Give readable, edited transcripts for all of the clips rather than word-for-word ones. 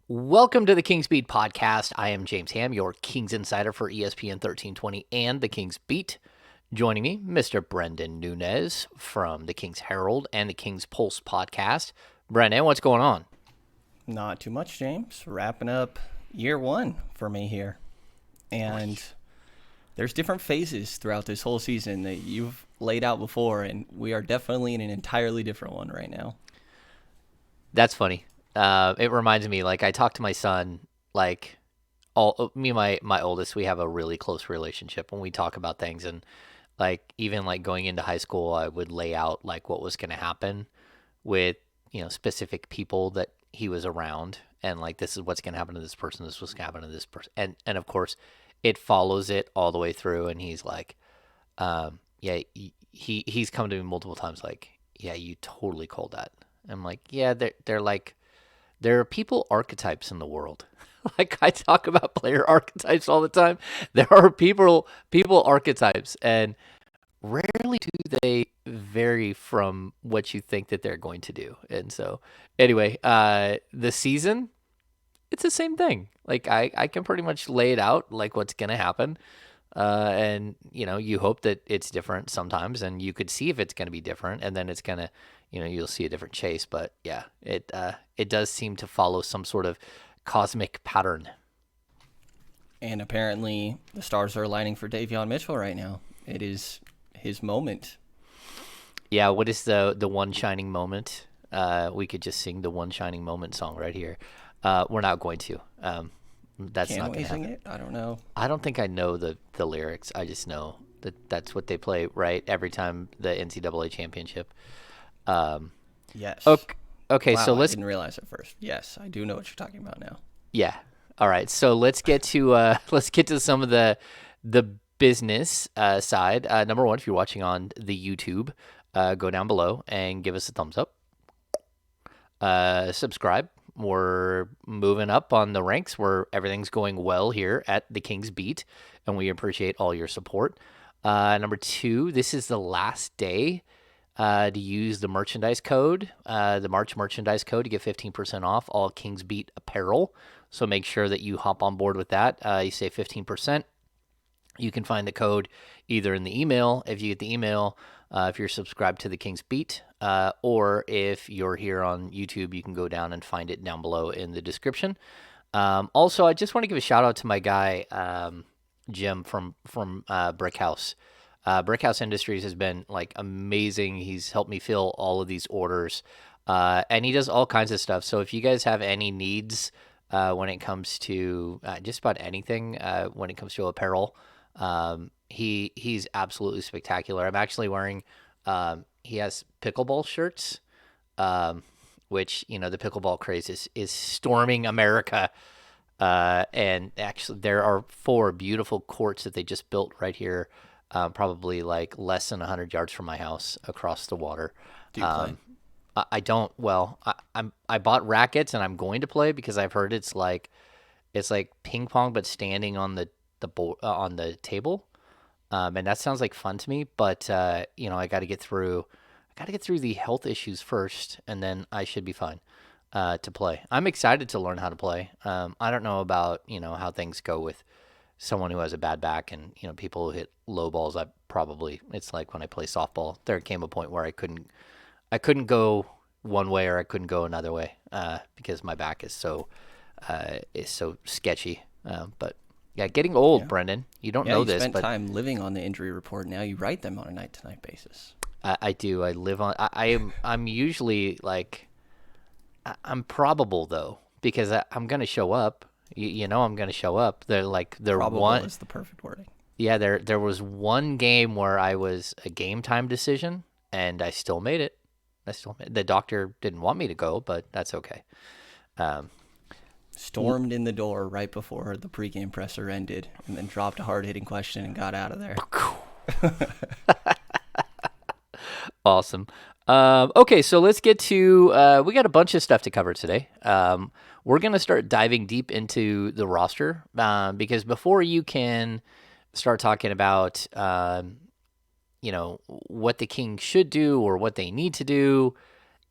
Welcome to the Kings Beat podcast. I am James Ham, your Kings insider for ESPN 1320 and the Kings Beat. Joining me, Mr. Brenden Nunes from the Kings Herald and the Kings Pulse podcast. Brenden, what's going on? Not too much, James. Wrapping up year one for me here. And there's different phases throughout this whole season that you've laid out before, and we are definitely in an entirely different one right now. That's funny. It reminds me, I talk to my son, me and my oldest, we have a really close relationship when we talk about things. And even going into high school, I would lay out what was going to happen with, specific people that he was around. And this is what's going to happen to this person. This was going to happen to this person. And of course it follows it all the way through. And he's yeah, he's come to me multiple times. Yeah, you totally called that. I'm yeah, there are people archetypes in the world. I talk about player archetypes all the time. There are people archetypes, and rarely do they vary from what you think that they're going to do. And so, anyway, the season, it's the same thing. I can pretty much lay it out what's gonna happen. And you hope that it's different sometimes, and you could see if it's going to be different, and then it's going to, you'll see a different chase. But yeah, it does seem to follow some sort of cosmic pattern. And apparently the stars are aligning for Davion Mitchell right now. It is his moment. Yeah, what is the one shining moment? We could just sing the one shining moment song right here. We're not going to. That's Can not we going to sing happen. it? I don't know. I don't think I know the lyrics. I just know that that's what they play right every time the NCAA championship. Yes. Okay, okay, Wow, so I let's didn't realize at first. Yes, I do know what you're talking about now. yeah. All right, so let's get to some of the business side. Number one, if you're watching on the YouTube, go down below and give us a thumbs up. Subscribe. We're moving up on the ranks where everything's going well here at the Kings Beat, and we appreciate all your support. Number two, this is the last day to use the merchandise code, the March merchandise code to get 15% off all Kings Beat apparel. So make sure that you hop on board with that. You save 15%. You can find the code either in the email, if you get the email, if you're subscribed to the Kings Beat, or if you're here on YouTube, you can go down and find it down below in the description. Also, I just want to give a shout out to my guy, Jim from Brick House. Brick House Industries has been amazing. He's helped me fill all of these orders, and he does all kinds of stuff. So if you guys have any needs when it comes to just about anything, when it comes to apparel, he's absolutely spectacular. I'm actually wearing he has pickleball shirts, which the pickleball craze is storming America. And actually, there are 4 beautiful courts that they just built right here, probably less than 100 yards from my house across the water. Do you play? I don't. Well, I bought rackets and I'm going to play because I've heard it's like ping pong but standing on on the table, and that sounds like fun to me. But I got to get through the health issues first, and then I should be fine to play. I'm excited to learn how to play. I don't know about how things go with someone who has a bad back and people who hit low balls. It's like when I play softball. There came a point where I couldn't go one way or I couldn't go another way because my back is so sketchy. But yeah, getting old, Yeah. Brenden. You don't Yeah, know you this, spent but time living on the injury report. Now you write them on a night-to-night basis. I do. I live on. I'm usually I'm probable though because I'm gonna show up. I'm gonna show up. They're Probable one. is the perfect wording. Yeah, there was one game where I was a game time decision and I still made it. The doctor didn't want me to go, but that's okay. Um, Stormed in the door right before the pregame presser ended, and then dropped a hard-hitting question and got out of there. Awesome. Okay, so let's get to. We got a bunch of stuff to cover today. We're gonna start diving deep into the roster because before you can start talking about what the Kings should do or what they need to do,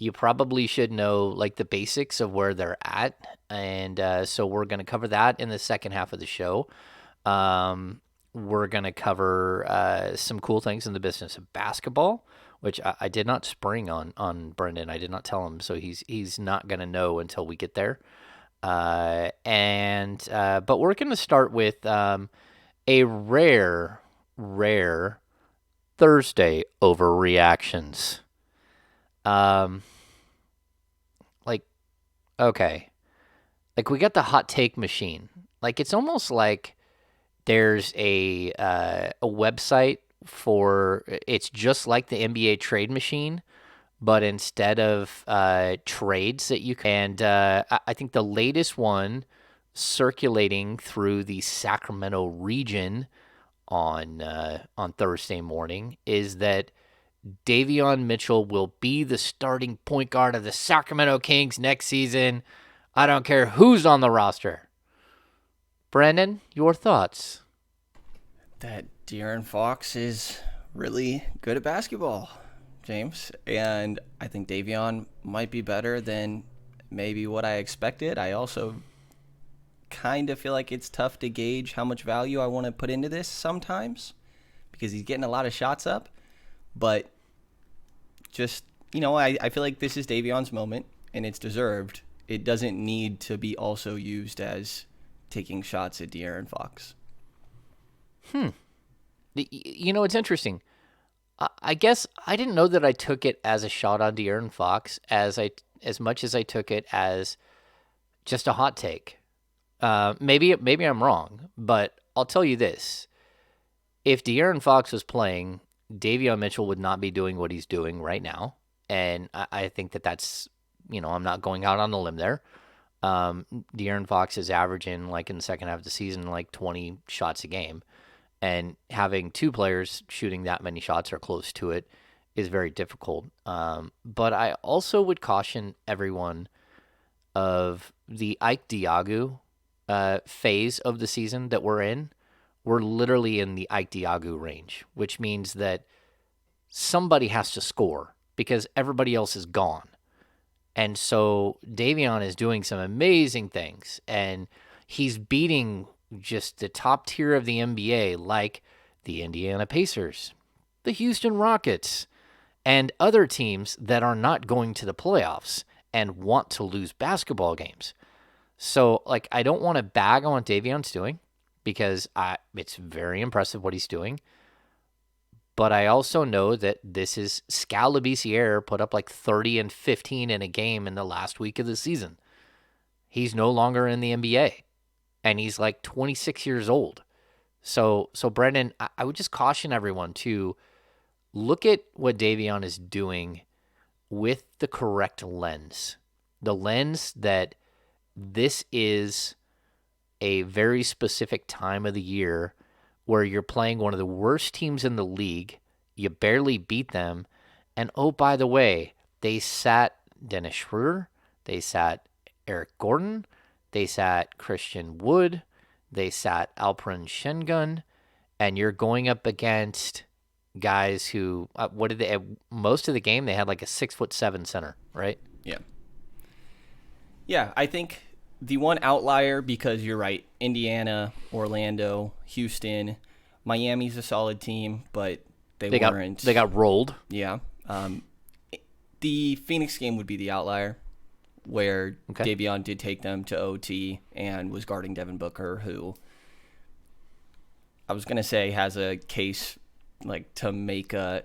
you probably should know like the basics of where they're at, and so we're going to cover that in the second half of the show. We're going to cover some cool things in the business of basketball, which I did not spring on Brenden. I did not tell him, so he's not going to know until we get there. But we're going to start with a rare Thursday overreactions. Um, like okay, like we got the hot take machine. Like it's almost like there's a website for it's just like the NBA trade machine, but instead of trades that you can, and I think the latest one circulating through the Sacramento region on Thursday morning is that Davion Mitchell will be the starting point guard of the Sacramento Kings next season. I don't care who's on the roster. Brenden, your thoughts? That De'Aaron Fox is really good at basketball, James. And I think Davion might be better than maybe what I expected. I also kind of feel like it's tough to gauge how much value I want to put into this sometimes because he's getting a lot of shots up. But just, I feel like this is Davion's moment and it's deserved. It doesn't need to be also used as taking shots at De'Aaron Fox. It's interesting. I guess I didn't know that I took it as a shot on De'Aaron Fox as much as I took it as just a hot take. Maybe I'm wrong, but I'll tell you this: if De'Aaron Fox was playing, Davion Mitchell would not be doing what he's doing right now, and I think that's I'm not going out on a limb there. De'Aaron Fox is averaging like in the second half of the season like 20 shots a game. And having two players shooting that many shots or close to it is very difficult. But I also would caution everyone of the Ike Diagu phase of the season that we're in. We're literally in the Ike Diagu range, which means that somebody has to score because everybody else is gone. And so Davion is doing some amazing things, and he's beating just the top tier of the NBA, like the Indiana Pacers, the Houston Rockets, and other teams that are not going to the playoffs and want to lose basketball games. So, like, I don't want to bag on what Davion's doing because it's very impressive what he's doing. But I also know that this is Skal Labissière put up like 30 and 15 in a game in the last week of the season. He's no longer in the NBA. And he's like 26 years old. So Brenden, I would just caution everyone to look at what Davion is doing with the correct lens. The lens that this is a very specific time of the year where you're playing one of the worst teams in the league. You barely beat them. And oh, by the way, they sat Dennis Schroeder. They sat Eric Gordon. They sat Christian Wood. They sat Alperen Şengün. And you're going up against guys who, what did they, most of the game, they had like a 6'7" center, right? Yeah. Yeah, I think the one outlier, because you're right, Indiana, Orlando, Houston, Miami's a solid team, but they weren't. They got rolled. Yeah. The Phoenix game would be the outlier, where Davion did take them to OT and was guarding Devin Booker, who I was going to say has a case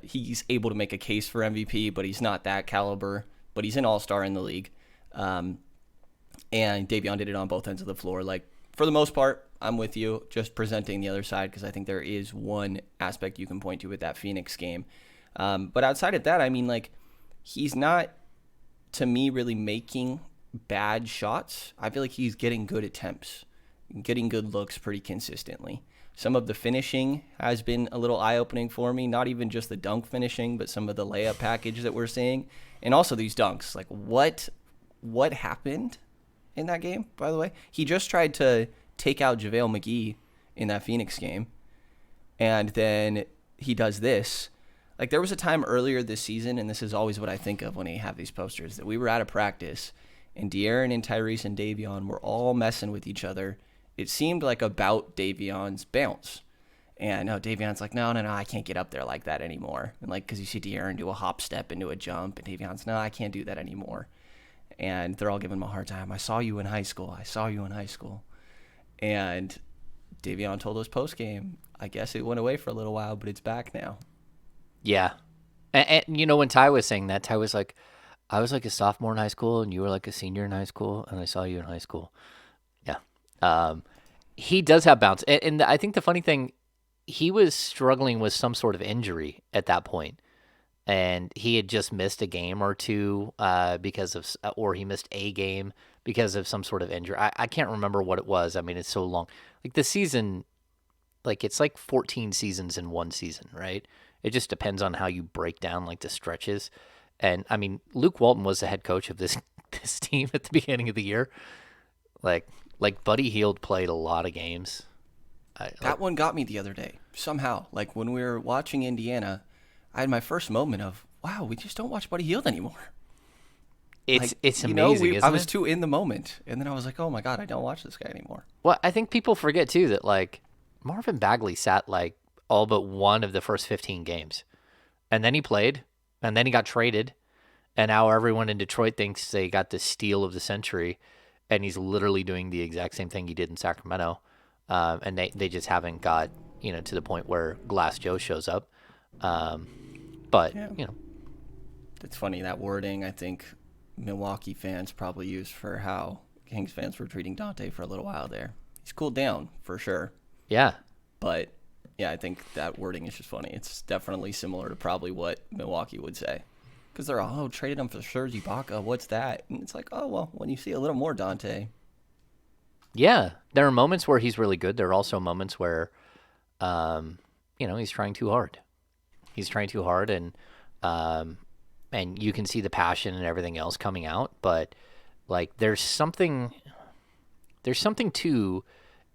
he's able to make a case for MVP, but he's not that caliber, but he's an all-star in the league. And Davion did it on both ends of the floor. Like, for the most part, I'm with you, just presenting the other side, because I think there is one aspect you can point to with that Phoenix game. But outside of that, I mean, like, he's not, to me, really making bad shots. I feel like he's getting good attempts, getting good looks pretty consistently. Some of the finishing has been a little eye-opening for me, not even just the dunk finishing, but some of the layup package that we're seeing. And also these dunks. Like, what happened in that game, by the way? He just tried to take out JaVale McGee in that Phoenix game, and then he does this. Like, there was a time earlier this season, and this is always what I think of when I have these posters, that we were at a practice, and De'Aaron and Tyrese and Davion were all messing with each other. It seemed like about Davion's bounce. And no, Davion's like, no, I can't get up there like that anymore. And like, because you see De'Aaron do a hop step into a jump, and Davion's, no, I can't do that anymore. And they're all giving him a hard time. I saw you in high school. I saw you in high school. And Davion told us post game, I guess it went away for a little while, but it's back now. Yeah. And you know, when Ty was saying that, Ty was like, I was like a sophomore in high school and you were like a senior in high school and I saw you in high school. Yeah. He does have bounce. And I think the funny thing, he was struggling with some sort of injury at that point. And he had just missed a game or two or he missed a game because of some sort of injury. I can't remember what it was. I mean, it's so long. Like the season, like it's like 14 seasons in one season, right? It just depends on how you break down like the stretches. And I mean, Luke Walton was the head coach of this this team at the beginning of the year. Like Buddy Hield played a lot of games. That one got me the other day somehow. Like when we were watching Indiana, I had my first moment of, wow, we just don't watch Buddy Hield anymore. It's amazing, isn't it? I was too in the moment, and then I was like, oh my God, I don't watch this guy anymore. Well, I think people forget too that like Marvin Bagley sat like all but one of the first 15 games. And then he played, and then he got traded, and now everyone in Detroit thinks they got the steal of the century, and he's literally doing the exact same thing he did in Sacramento. And they just haven't got, to the point where Glass Joe shows up. But, yeah. It's funny, that wording, I think Milwaukee fans probably used for how Kings fans were treating Dante for a little while there. He's cooled down, for sure. Yeah. But, yeah, I think that wording is just funny. It's definitely similar to probably what Milwaukee would say. Because they're all, traded him for Serge Ibaka, what's that? And it's like, oh, well, when you see a little more Dante. Yeah, there are moments where he's really good. There are also moments where, he's trying too hard. He's trying too hard, and you can see the passion and everything else coming out. But like, there's something to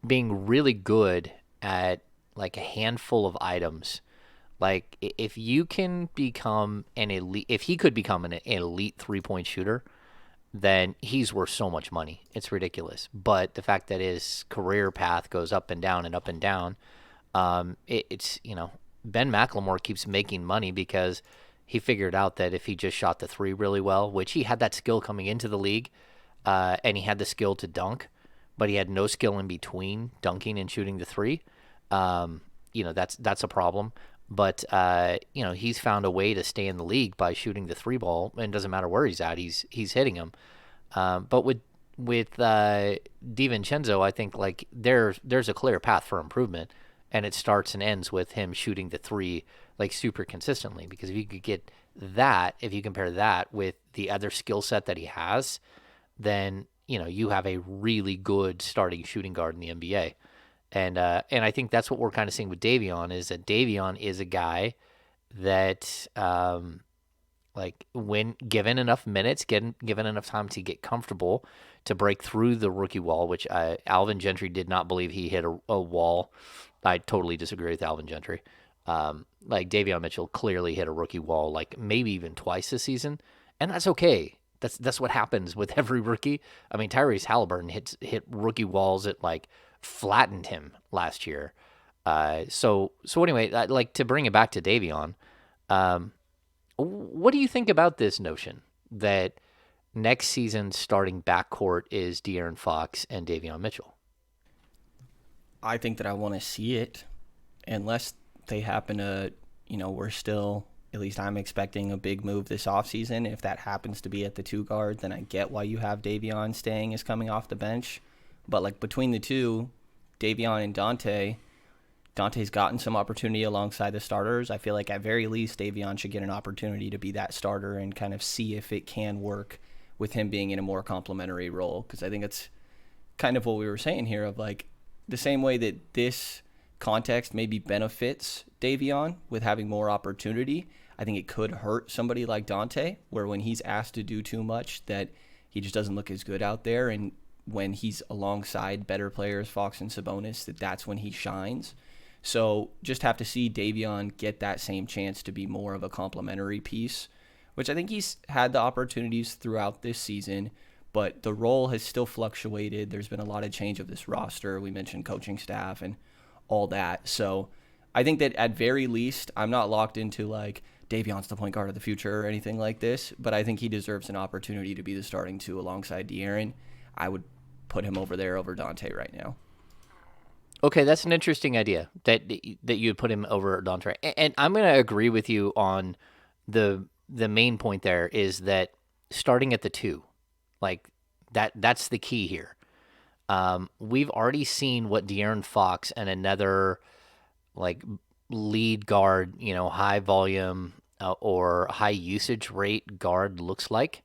being really good at like a handful of items. Like if you can become if he could become an elite 3-point shooter, then he's worth so much money. It's ridiculous. But the fact that his career path goes up and down and up and down, it's Ben McLemore keeps making money because he figured out that if he just shot the three really well, which he had that skill coming into the league, and he had the skill to dunk, but he had no skill in between dunking and shooting the three. That's a problem. But he's found a way to stay in the league by shooting the three ball, and it doesn't matter where he's at, he's hitting them. But with Divincenzo, I think like there's a clear path for improvement, and it starts and ends with him shooting the three like super consistently. Because if you could get that, if you compare that with the other skill set that he has, then you have a really good starting shooting guard in the NBA. And I think that's what we're kind of seeing with Davion, is that Davion is a guy that, like when given enough minutes, given enough time to get comfortable, to break through the rookie wall, which Alvin Gentry did not believe he hit a wall. I totally disagree with Alvin Gentry. Like Davion Mitchell clearly hit a rookie wall, like maybe even twice this season, and that's okay. That's what happens with every rookie. I mean, Tyrese Halliburton hit rookie walls that like flattened him last year. So anyway, like to bring it back to Davion, what do you think about this notion that next season's starting backcourt is De'Aaron Fox and Davion Mitchell? I think that I want to see it, unless they happen to, we're still, at least I'm expecting a big move this offseason. If that happens to be at the two guard, then I get why you have Davion staying as coming off the bench. But like between the two, Davion and Dante's gotten some opportunity alongside the starters. I feel like at very least Davion should get an opportunity to be that starter and kind of see if it can work with him being in a more complementary role. Because I think it's kind of what we were saying here of like the same way that this context maybe benefits Davion with having more opportunity, I think it could hurt somebody like Dante, where when he's asked to do too much, that he just doesn't look as good out there. And when he's alongside better players, Fox and Sabonis, that's when he shines. So just have to see Davion get that same chance to be more of a complementary piece, which I think he's had the opportunities throughout this season, but the role has still fluctuated. There's been a lot of change of this roster. We mentioned coaching staff and all that. So I think that at very least, I'm not locked into like Davion's the point guard of the future or anything like this, but I think he deserves an opportunity to be the starting two alongside De'Aaron. I would put him over there over Dante right now. Okay, that's an interesting idea that you would put him over Dontre, and I'm going to agree with you on the main point. There is that starting at the two, like that's the key here. We've already seen what De'Aaron Fox and another like lead guard, high volume or high usage rate guard looks like.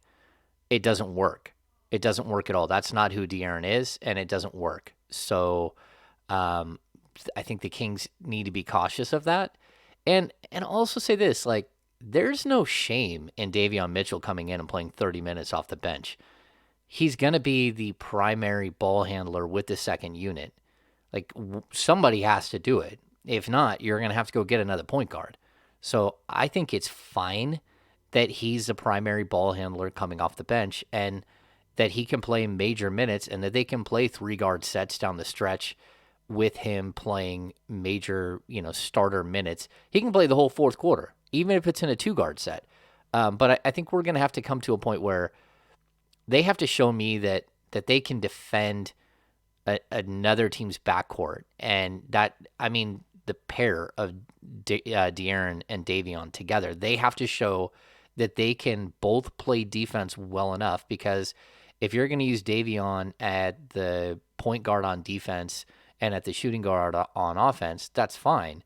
It doesn't work. It doesn't work at all. That's not who De'Aaron is, and it doesn't work. So um, I think the Kings need to be cautious of that. And I'll also say this, like, there's no shame in Davion Mitchell coming in and playing 30 minutes off the bench. He's going to be the primary ball handler with the second unit. Like, somebody has to do it. If not, you're going to have to go get another point guard. So I think it's fine that he's the primary ball handler coming off the bench and that he can play major minutes and that they can play three guard sets down the stretch with him playing major, starter minutes. He can play the whole fourth quarter, even if it's in a two guard set. But I think we're going to have to come to a point where they have to show me that they can defend another team's backcourt, and the pair of De'Aaron and Davion together, they have to show that they can both play defense well enough. Because if you're going to use Davion at the point guard on defense and at the shooting guard on offense, that's fine.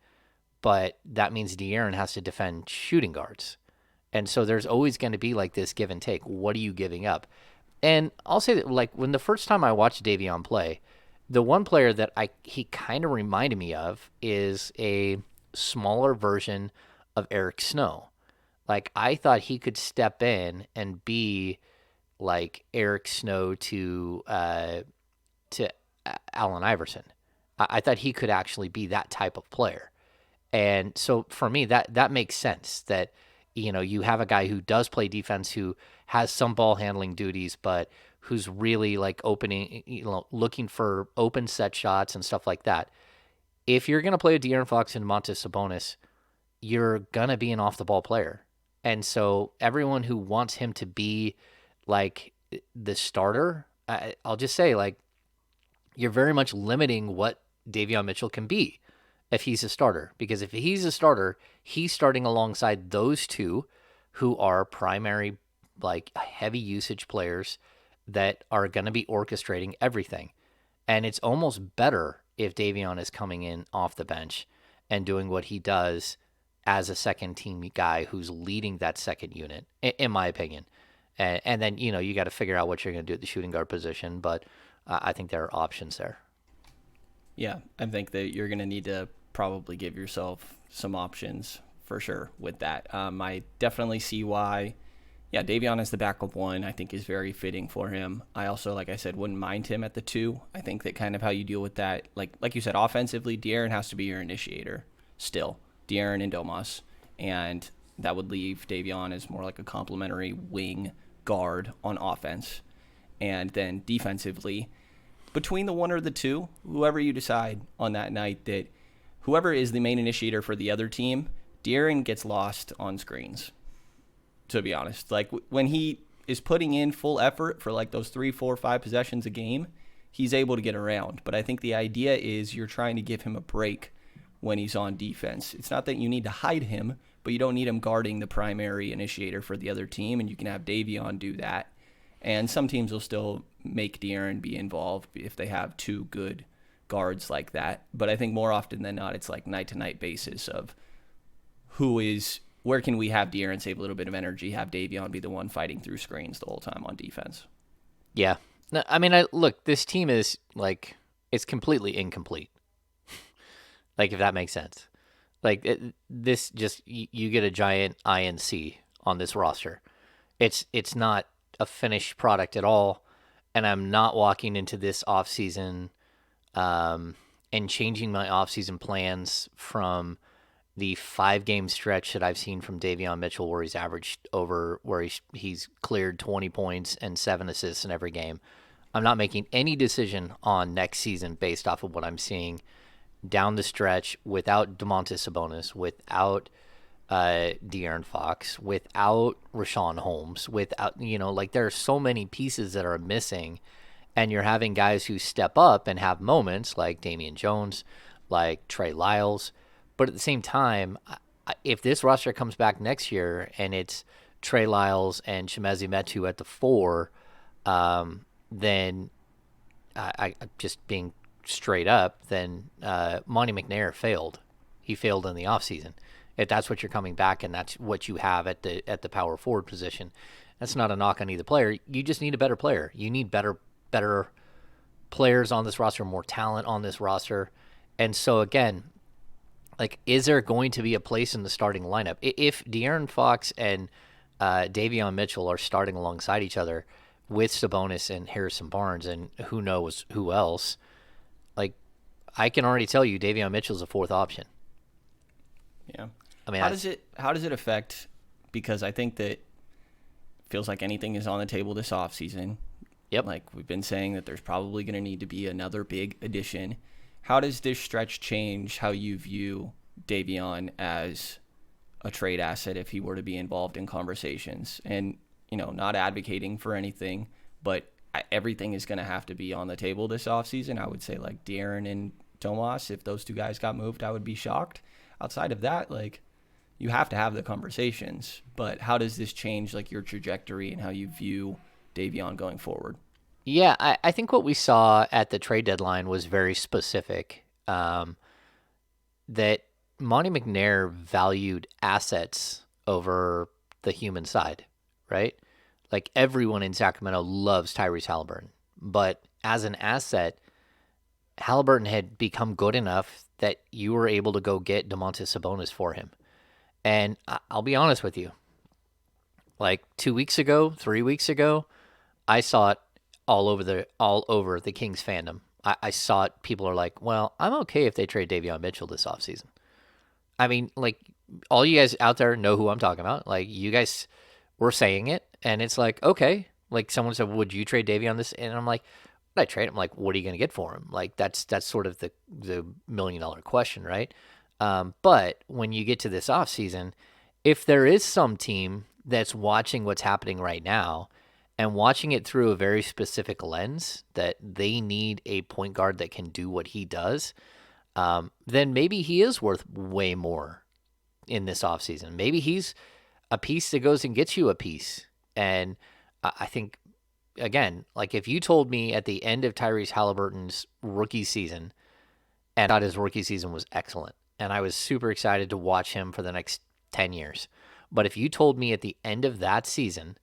But that means De'Aaron has to defend shooting guards. And so there's always going to be like this give and take. What are you giving up? And I'll say that, like, when the first time I watched Davion play, the one player that he kind of reminded me of is a smaller version of Eric Snow. Like, I thought he could step in and be like Eric Snow to Allen Iverson. I thought he could actually be that type of player. And so for me, that makes sense that, you have a guy who does play defense, who has some ball handling duties, but who's really like opening, looking for open set shots and stuff like that. If you're going to play with De'Aaron Fox and Montes Sabonis, you're going to be an off the ball player. And so everyone who wants him to be like the starter, I'll just say, like, you're very much limiting what Davion Mitchell can be if he's a starter. Because if he's a starter, he's starting alongside those two who are primary, like, heavy usage players that are going to be orchestrating everything. And it's almost better if Davion is coming in off the bench and doing what he does as a second team guy who's leading that second unit, in my opinion. And then, you got to figure out what you're going to do at the shooting guard position. But I think there are options there. Yeah, I think that you're going to need to probably give yourself some options for sure with that. I definitely see why. Yeah, Davion as the backup one, I think, is very fitting for him. I also, like I said, wouldn't mind him at the two. I think that kind of how you deal with that, like you said, offensively, De'Aaron has to be your initiator still. De'Aaron and Domas. And that would leave Davion as more like a complementary wing guard on offense. And then defensively, between the one or the two, whoever you decide on that night, that whoever is the main initiator for the other team, De'Aaron gets lost on screens, to be honest. Like, when he is putting in full effort for like those 3, 4, 5 possessions a game, he's able to get around. But I think the idea is you're trying to give him a break when he's on defense. It's not that you need to hide him, but you don't need him guarding the primary initiator for the other team, and you can have Davion do that. And some teams will still make De'Aaron be involved if they have two good guards like that. But I think more often than not, it's like night-to-night basis of where can we have De'Aaron save a little bit of energy, have Davion be the one fighting through screens the whole time on defense. Yeah. No, I mean, look, this team is like, it's completely incomplete. Like, if that makes sense. Like, this just, you get a giant INC on this roster. It's not a finished product at all, and I'm not walking into this offseason and changing my offseason plans from the 5 game stretch that I've seen from Davion Mitchell, where he's averaged over, where he's cleared 20 points and 7 assists in every game. I'm not making any decision on next season based off of what I'm seeing down the stretch without Domantas Sabonis, without De'Aaron Fox, without Rashawn Holmes, without, like there are so many pieces that are missing, and you're having guys who step up and have moments like Damian Jones, like Trey Lyles. But at the same time, if this roster comes back next year and it's Trey Lyles and Chimezie Metu at the 4, then I just being straight up, then Monty McNair failed. He failed in the offseason. If that's what you're coming back and that's what you have at the power forward position, that's not a knock on either player. You just need a better player. You need better players on this roster, more talent on this roster. And so again, like, is there going to be a place in the starting lineup? If De'Aaron Fox and Davion Mitchell are starting alongside each other with Sabonis and Harrison Barnes and who knows who else, like, I can already tell you Davion Mitchell's a 4th option. Yeah. I mean, how does it affect? Because I think that feels like anything is on the table this offseason. Yep. Like we've been saying that there's probably going to need to be another big addition. How does this stretch change how you view Davion as a trade asset if he were to be involved in conversations? And, not advocating for anything, but everything is going to have to be on the table this offseason. I would say like De'Aaron and Tomas, if those 2 guys got moved, I would be shocked. Outside of that, like, you have to have the conversations. But how does this change like your trajectory and how you view Davion going forward? Yeah, I think what we saw at the trade deadline was very specific. That Monty McNair valued assets over the human side, right? Like everyone in Sacramento loves Tyrese Halliburton, but as an asset, Halliburton had become good enough that you were able to go get Domantas Sabonis for him. And I'll be honest with you, like 2 weeks ago, 3 weeks ago, I saw it all over the Kings fandom. I saw it. People are like, well, I'm okay if they trade Davion Mitchell this offseason. I mean, like, all you guys out there know who I'm talking about. Like, you guys were saying it, and it's like, okay. Like, someone said, would you trade Davion this? And I'm like, would I trade him? Like, what are you going to get for him? Like, that's sort of the $1 million question, right? But when you get to this offseason, if there is some team that's watching what's happening right now and watching it through a very specific lens that they need a point guard that can do what he does, then maybe he is worth way more in this offseason. Maybe he's a piece that goes and gets you a piece. And I think, again, like if you told me at the end of Tyrese Halliburton's rookie season, and I thought his rookie season was excellent, and I was super excited to watch him for the next 10 years. But if you told me at the end of that season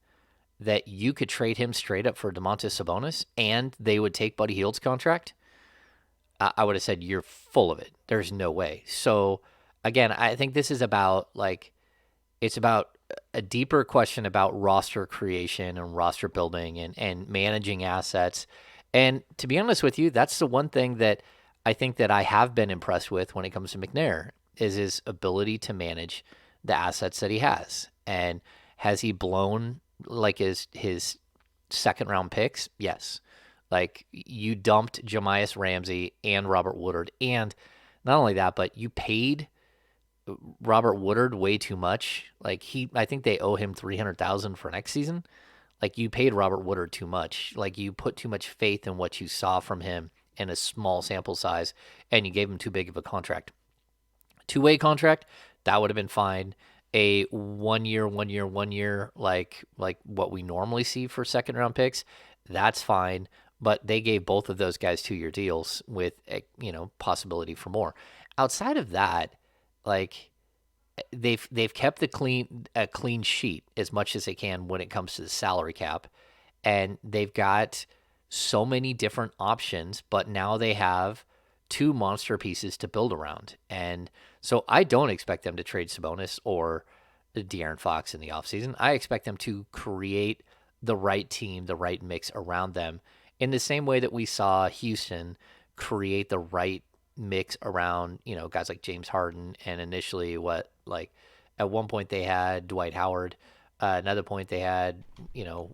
that you could trade him straight up for Domantas Sabonis and they would take Buddy Hield's contract, I would have said, you're full of it. There's no way. So, again, I think this is about, like, it's about a deeper question about roster creation and roster building and managing assets. And to be honest with you, that's the one thing that I think that I have been impressed with when it comes to McNair is his ability to manage the assets that he has. And has he blown like his second round picks? Yes. Like, you dumped Jamias Ramsey and Robert Woodard, and not only that, but you paid Robert Woodard way too much. Like, I think they owe him $300,000 for next season. Like, you paid Robert Woodard too much. Like, you put too much faith in what you saw from him in a small sample size, and you gave him too big of a contract. Two-way contract, that would have been fine. A 1 year, 1 year, 1 year, like what we normally see for second round picks, that's fine. But they gave both of those guys 2-year deals with possibility for more. Outside of that, like, they've kept a clean sheet as much as they can when it comes to the salary cap, and they've got so many different options. But now they have 2 monster pieces to build around, and so I don't expect them to trade Sabonis or De'Aaron Fox in the offseason. I expect them to create the right team, the right mix around them, in the same way that we saw Houston create the right mix around, guys like James Harden, and initially at one point they had Dwight Howard, another point they had,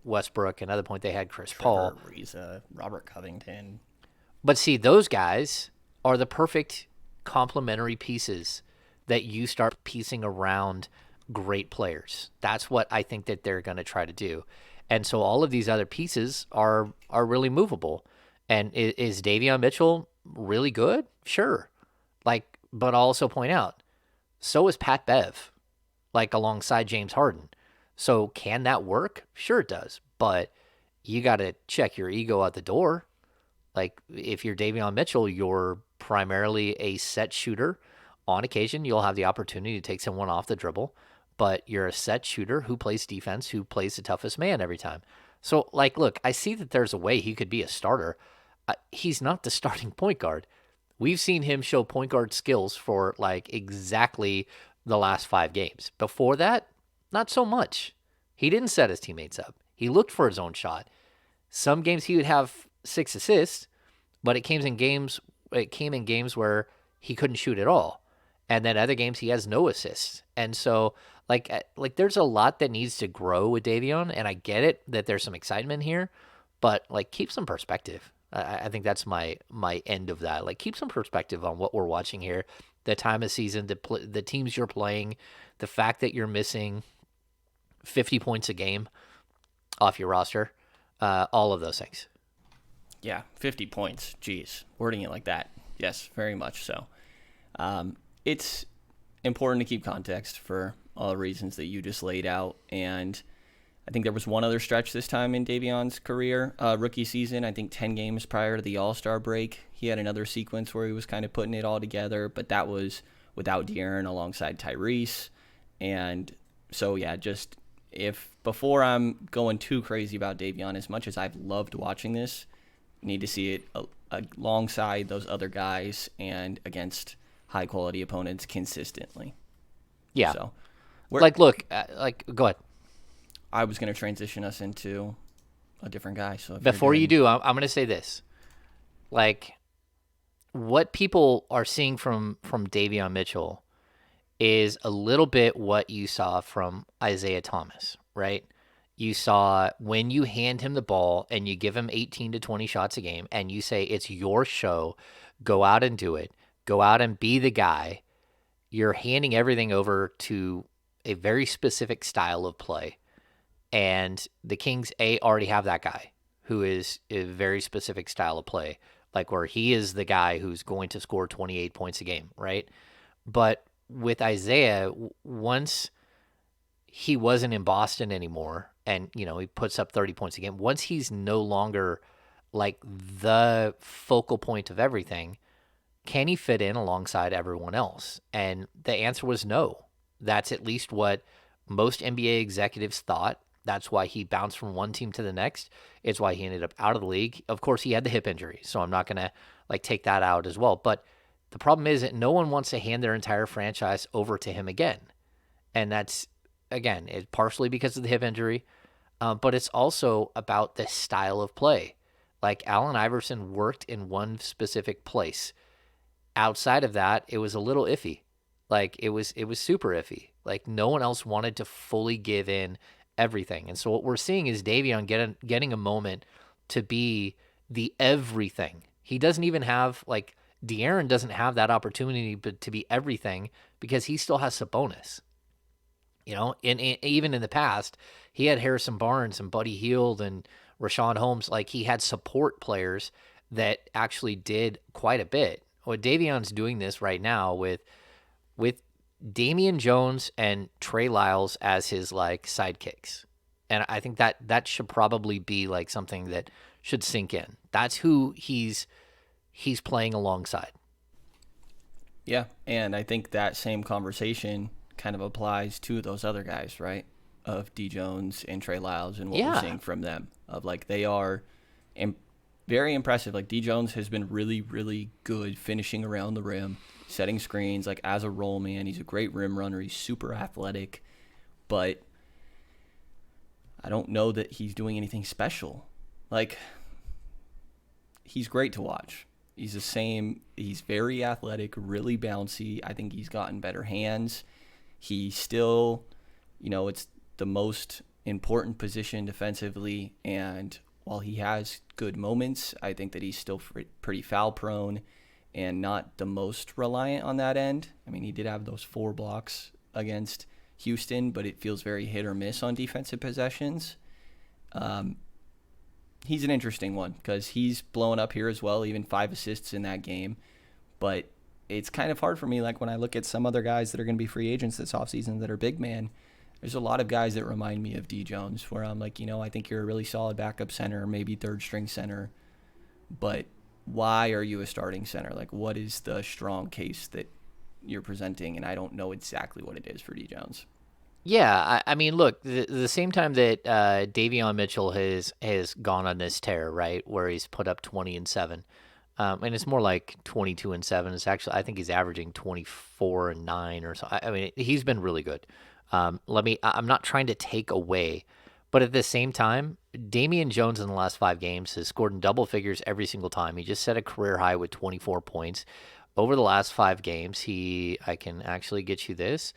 Westbrook, another point they had Chris Trevor Paul. Ariza, Robert Covington. But see, those guys are the perfect complementary pieces that you start piecing around great players. That's what I think that they're going to try to do. And so all of these other pieces are really movable. And is Davion Mitchell really good? Sure. But I'll also point out, so is Pat Bev, alongside James Harden. So can that work? Sure it does. But you got to check your ego out the door. If you're Davion Mitchell, you're primarily a set shooter. On occasion, you'll have the opportunity to take someone off the dribble, but you're a set shooter who plays defense, who plays the toughest man every time. So, look, I see that there's a way he could be a starter. He's not the starting point guard. We've seen him show point guard skills for exactly the last 5 games. Before that, not so much. He didn't set his teammates up. He looked for his own shot. Some games he would have 6 assists, but it came in games where he couldn't shoot at all. And then other games he has no assists. And so there's a lot that needs to grow with Davion, and I get it that there's some excitement here, but keep some perspective. I think that's my end of that. Keep some perspective on what we're watching here, the time of season, the teams you're playing, the fact that you're missing 50 points a game off your roster, all of those things. Yeah, 50 points. Jeez, wording it like that. Yes, very much so. It's important to keep context for all the reasons that you just laid out. And I think there was one other stretch this time in Davion's career, rookie season. I think 10 games prior to the All-Star break. He had another sequence where he was kind of putting it all together, but that was without De'Aaron alongside Tyrese. And so, yeah, just before I'm going too crazy about Davion, as much as I've loved watching this, need to see it alongside those other guys and against high-quality opponents consistently. Yeah. So, look, go ahead. I was going to transition us into a different guy. So before you do, I'm going to say this. What people are seeing from Davion Mitchell is a little bit what you saw from Isaiah Thomas, right? You saw when you hand him the ball and you give him 18 to 20 shots a game and you say, it's your show, go out and do it. Go out and be the guy. You're handing everything over to a very specific style of play. And the Kings, already have that guy who is a very specific style of play, where he is the guy who's going to score 28 points a game, right? But with Isaiah, once he wasn't in Boston anymore and, he puts up 30 points a game, once he's no longer the focal point of everything, can he fit in alongside everyone else? And the answer was no. That's at least what most NBA executives thought. That's why he bounced from one team to the next. It's why he ended up out of the league. Of course, he had the hip injury, so I'm not going to take that out as well. But the problem is that no one wants to hand their entire franchise over to him again. And that's, again, it's partially because of the hip injury, but it's also about the style of play. Allen Iverson worked in one specific place. Outside of that, it was a little iffy. It was super iffy. No one else wanted to fully give in everything. And so what we're seeing is Davion getting a moment to be the everything. He doesn't even have, De'Aaron doesn't have that opportunity to be everything because he still has Sabonis. Even in the past, he had Harrison Barnes and Buddy Hield and Rashawn Holmes. He had support players that actually did quite a bit. Well, Davion's doing this right now with Damian Jones and Trey Lyles as his sidekicks. And I think that should probably be something that should sink in. That's who he's playing alongside. Yeah, and I think that same conversation kind of applies to those other guys, right? Of D. Jones and Trey Lyles and what we're seeing from them. Of they are very impressive. D. Jones has been really, really good finishing around the rim, setting screens, as a roll man. He's a great rim runner. He's super athletic. But I don't know that he's doing anything special. He's great to watch. He's the same. He's very athletic, really bouncy. I think he's gotten better hands. He still, it's the most important position defensively. And while he has good moments, I think that he's still pretty foul prone and not the most reliant on that end. I mean, he did have those 4 blocks against Houston, but it feels very hit or miss on defensive possessions. He's an interesting one because he's blowing up here as well, even 5 assists in that game. But it's kind of hard for me, like when I look at some other guys that are going to be free agents this offseason that are big man, there's a lot of guys that remind me of D. Jones where I'm like, I think you're a really solid backup center, maybe third string center, but why are you a starting center? Like, what is the strong case that you're presenting? And I don't know exactly what it is for D. Jones. Yeah, I mean, look, the same time that Davion Mitchell has gone on this tear, right, where he's put up 20 and 7, and it's more like 22 and 7. It's actually, I think he's averaging 24 and 9 or so. I mean, he's been really good. I'm not trying to take away, but at the same time, Damian Jones in the last 5 games has scored in double figures every single time. He just set a career high with 24 points over the last 5 games. I can actually get you this.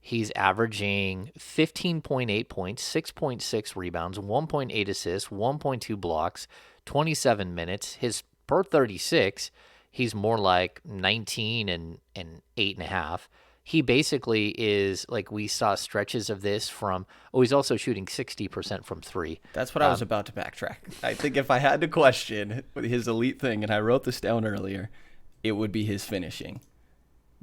He's averaging 15.8 points, 6.6 rebounds, 1.8 assists, 1.2 blocks, 27 minutes. His per 36, he's more like 19 and 8.5. He basically is like, we saw stretches of this from, he's also shooting 60% from 3. That's what I was about to backtrack. I think if I had to question his elite thing, and I wrote this down earlier, it would be his finishing.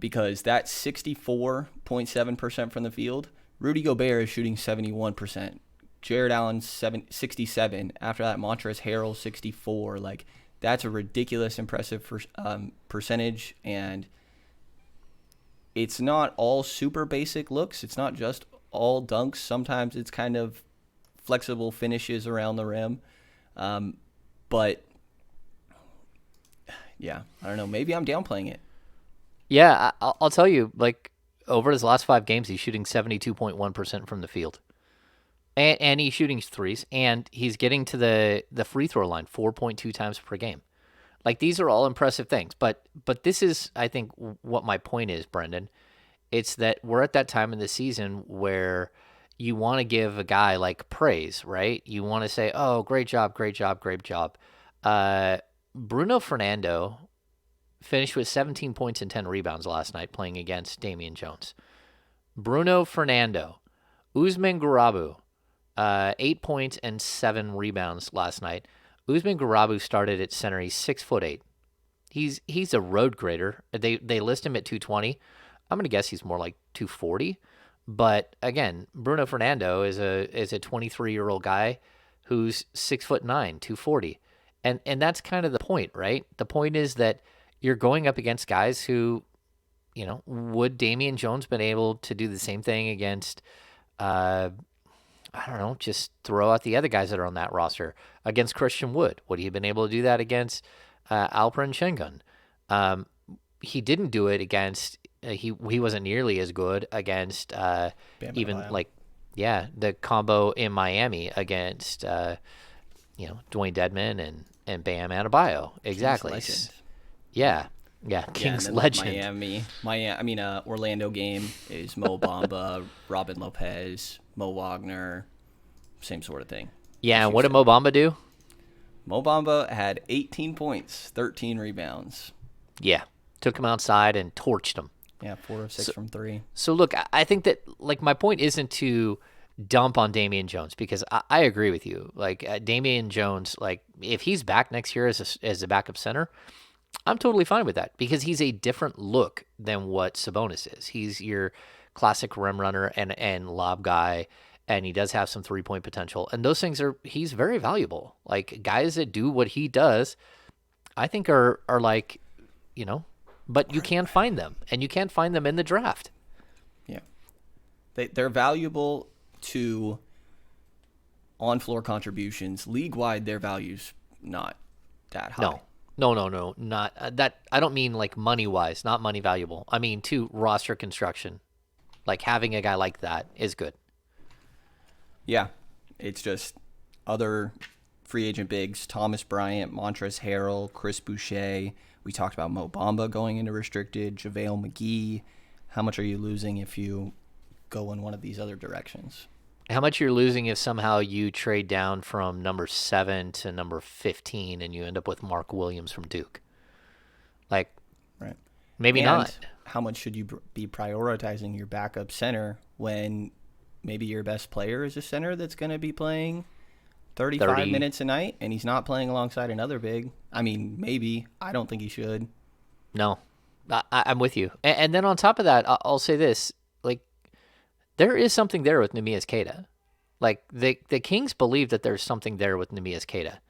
Because that 64.7% from the field, Rudy Gobert is shooting 71%. Jared Allen 67. After that, Montrezl Harrell 64. Like, that's a ridiculous, impressive percentage. And it's not all super basic looks. It's not just all dunks. Sometimes it's kind of flexible finishes around the rim. But yeah, I don't know. Maybe I'm downplaying it. Yeah, I'll tell you, like, over his last 5 games, he's shooting 72.1% from the field. And he's shooting threes, and he's getting to the free throw line 4.2 times per game. Like, these are all impressive things. But this is, I think, what my point is, Brenden. It's that we're at that time in the season where you want to give a guy, like, praise, right? You want to say, oh, great job, great job, great job. Bruno Fernando finished with 17 points and 10 rebounds last night playing against Damian Jones. Bruno Fernando. Usman Garuba, 8 points and 7 rebounds last night. Usman Garuba started at center. He's 6'8". He's a road grader. They list him at 220. I'm gonna guess he's more like 240. But again, Bruno Fernando is a 23-year-old guy who's 6'9", 240. And that's kind of the point, right? The point is that you're going up against guys who, would Damian Jones been able to do the same thing against, I don't know, just throw out the other guys that are on that roster, against Christian Wood? Would he have been able to do that against Alperen Şengün? He didn't do it against, he wasn't nearly as good against even like, the combo in Miami against, Dwayne Dedmon and Bam Adebayo. Exactly. Yeah, Kings legend. Orlando game is Mo Bamba, Robin Lopez, Mo Wagner, same sort of thing. Yeah, and what did Mo Bamba do? Mo Bamba had 18 points, 13 rebounds. Yeah, took him outside and torched him. Yeah, 4 of 6 from 3. So look, I think that, like, my point isn't to dump on Damian Jones, because I agree with you. Like, Damian Jones, like, if he's back next year as a backup center, I'm totally fine with that, because he's a different look than what Sabonis is. He's your classic rim runner and lob guy, and he does have some 3-point potential. And those things he's very valuable. Like, guys that do what he does, I think are like, but you can find them, and you can't find them in the draft. Yeah. They're valuable to on-floor contributions. League-wide, their value's not that high. No, not that. I don't mean like money-wise, not money valuable. I mean to roster construction. Like, having a guy like that is good. Yeah, it's just other free agent bigs: Thomas Bryant, Montrezl Harrell, Chris Boucher. We talked about Mo Bamba going into restricted, JaVale McGee. How much are you losing if you go in one of these other directions? How much you're losing if somehow you trade down from number 7 to number 15 and you end up with Mark Williams from Duke? Like, Right. maybe And not. how much should you be prioritizing your backup center when maybe your best player is a center that's going to be playing 35 30. minutes a night and he's not playing alongside another big? I mean, maybe. I don't think he should. No. I'm with you. And then on top of that, I'll say this. Like, there is something there with Nemias Queta. Like, the Kings believe that there's something there with Nemias Queta.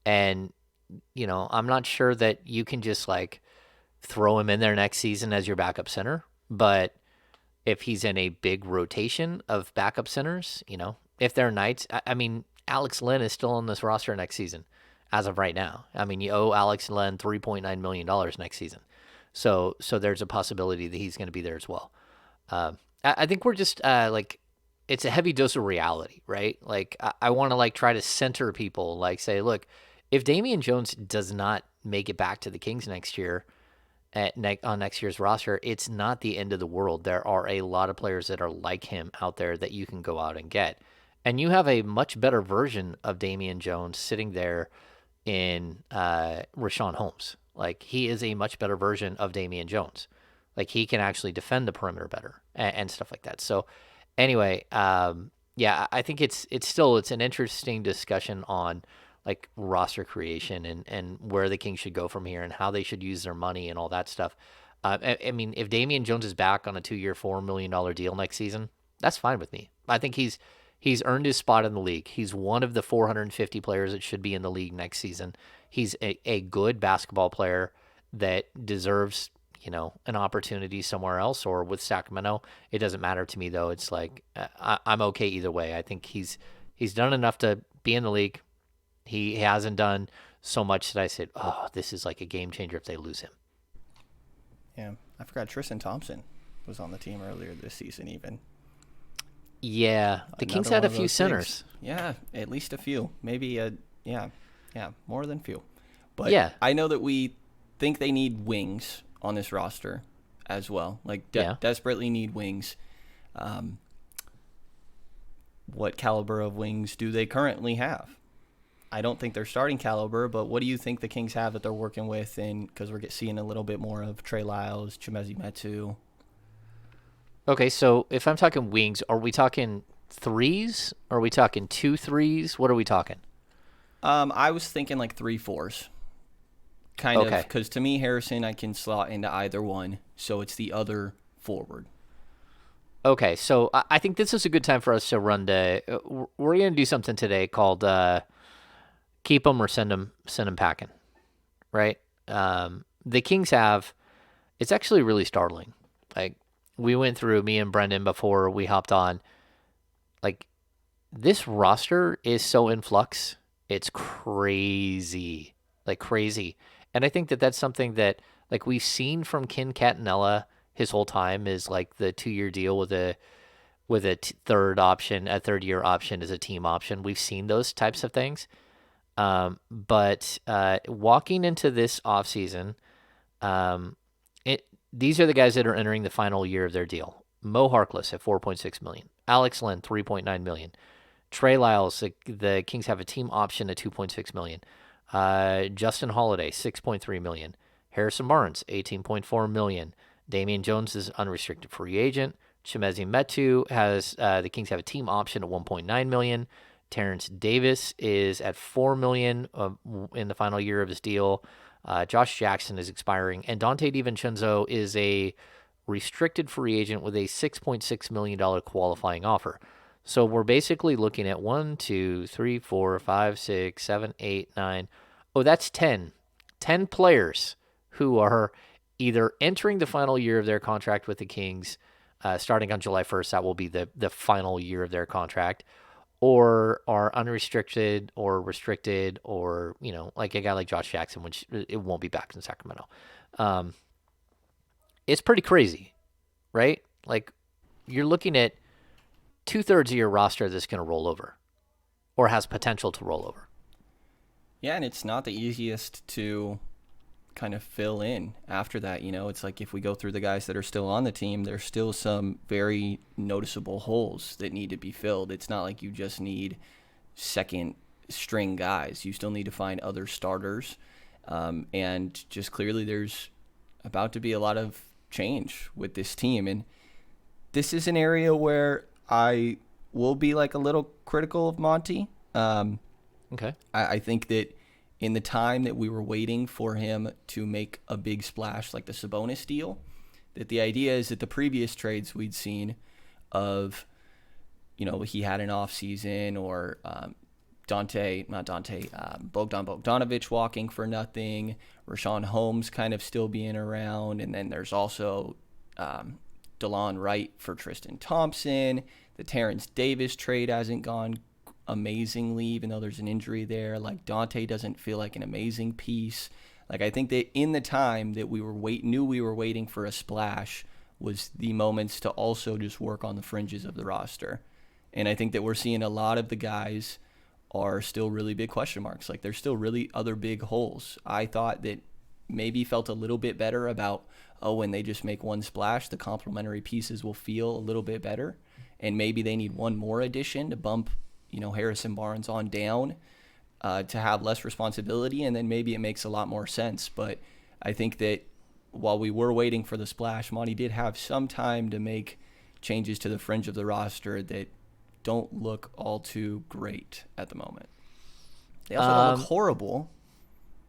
And, I'm not sure that you can just, like, throw him in there next season as your backup center. But if he's in a big rotation of backup centers, if they're nights, I mean, Alex Len is still on this roster next season as of right now. I mean, you owe Alex Len $3.9 million next season. So there's a possibility that he's going to be there as well. I think we're just like, it's a heavy dose of reality, right? Like, I want to like try to center people, like say, look, if Davion Jones does not make it back to the Kings next year, on next year's roster, it's not the end of the world. There are a lot of players that are like him out there that you can go out and get. And you have a much better version of Davion Jones sitting there in Rashawn Holmes. Like, he is a much better version of Davion Jones. Like, he can actually defend the perimeter better and stuff like that. So anyway, yeah, I think it's an interesting discussion on like roster creation and where the Kings should go from here and how they should use their money and all that stuff. I mean, if Davion Jones is back on a 2-year, $4 million deal next season, that's fine with me. I think he's earned his spot in the league. He's one of the 450 players that should be in the league next season. He's a good basketball player that deserves, an opportunity somewhere else or with Sacramento. It doesn't matter to me though. It's like I'm okay either way. I think he's done enough to be in the league. He hasn't done so much that I said, oh, this is like a game changer if they lose him. Yeah, I forgot Tristan Thompson was on the team earlier this season even. Yeah, the Kings had a few centers. Yeah, at least a few. Maybe more than few. But yeah, I know that we think they need wings on this roster as well. Like, desperately need wings. What caliber of wings do they currently have? I don't think they're starting caliber, but what do you think the Kings have that they're working with? And because we're seeing a little bit more of Trey Lyles, Chimezie Metu. Okay, so if I'm talking wings, are we talking threes? Are we talking 2 threes? What are we talking? I was thinking like 3-4s. Kind Okay. of, because to me, Harrison, I can slot into either one, so it's the other forward. Okay, so I think this is a good time for us to run the. We're going to do something today called keep them or send them packing, right? The Kings have. It's actually really startling. Like, we went through, me and Brenden before we hopped on. Like, this roster is so in flux. It's crazy, like crazy. And I think that that's something that like we've seen from Ken Catanella his whole time is like the 2-year deal with a third option, a 3rd-year option as a team option. We've seen those types of things. But walking into this offseason, these are the guys that are entering the final year of their deal. Mo Harkless at $4.6 million. Alex Len, $3.9 million. Trey Lyles, the Kings have a team option at $2.6 million. Justin Holiday, $6.3 million. Harrison Barnes, $18.4 million. Davion Jones is unrestricted free agent. Chimezie Metu has the Kings have a team option at $1.9 million. Terrence Davis is at $4 million in the final year of his deal. Josh Jackson is expiring, and Dante Divincenzo is a restricted free agent with a $6.6 million qualifying offer. So we're basically looking at 1, 2, 3, 4, 5, 6, 7, 8, 9. Oh, that's 10. 10 players who are either entering the final year of their contract with the Kings, starting on July 1st. That will be the final year of their contract, or are unrestricted or restricted, or, like a guy like Josh Jackson, which it won't be back in Sacramento. It's pretty crazy, right? Like, you're looking at 2/3 of your roster that's going to roll over or has potential to roll over. Yeah, and it's not the easiest to kind of fill in after that. It's like if we go through the guys that are still on the team, there's still some very noticeable holes that need to be filled. It's not like you just need second string guys. You still need to find other starters. And just clearly there's about to be a lot of change with this team. And this is an area where I will be like a little critical of Monty. Okay. I think that in the time that we were waiting for him to make a big splash like the Sabonis deal, that the idea is that the previous trades we'd seen of, he had an offseason or Bogdan Bogdanovic walking for nothing, Rashawn Holmes kind of still being around, and then there's also DeLon Wright for Tristan Thompson. The Terrence Davis trade hasn't gone amazingly, even though there's an injury there. Like, Dante doesn't feel like an amazing piece. Like, I think that in the time that we knew we were waiting for a splash was the moments to also just work on the fringes of the roster. And I think that we're seeing a lot of the guys are still really big question marks. Like, there's still really other big holes. I thought that maybe felt a little bit better about, when they just make one splash, the complementary pieces will feel a little bit better. And maybe they need one more addition to bump, Harrison Barnes on down to have less responsibility. And then maybe it makes a lot more sense. But I think that while we were waiting for the splash, Monty did have some time to make changes to the fringe of the roster that don't look all too great at the moment. They also don't look horrible.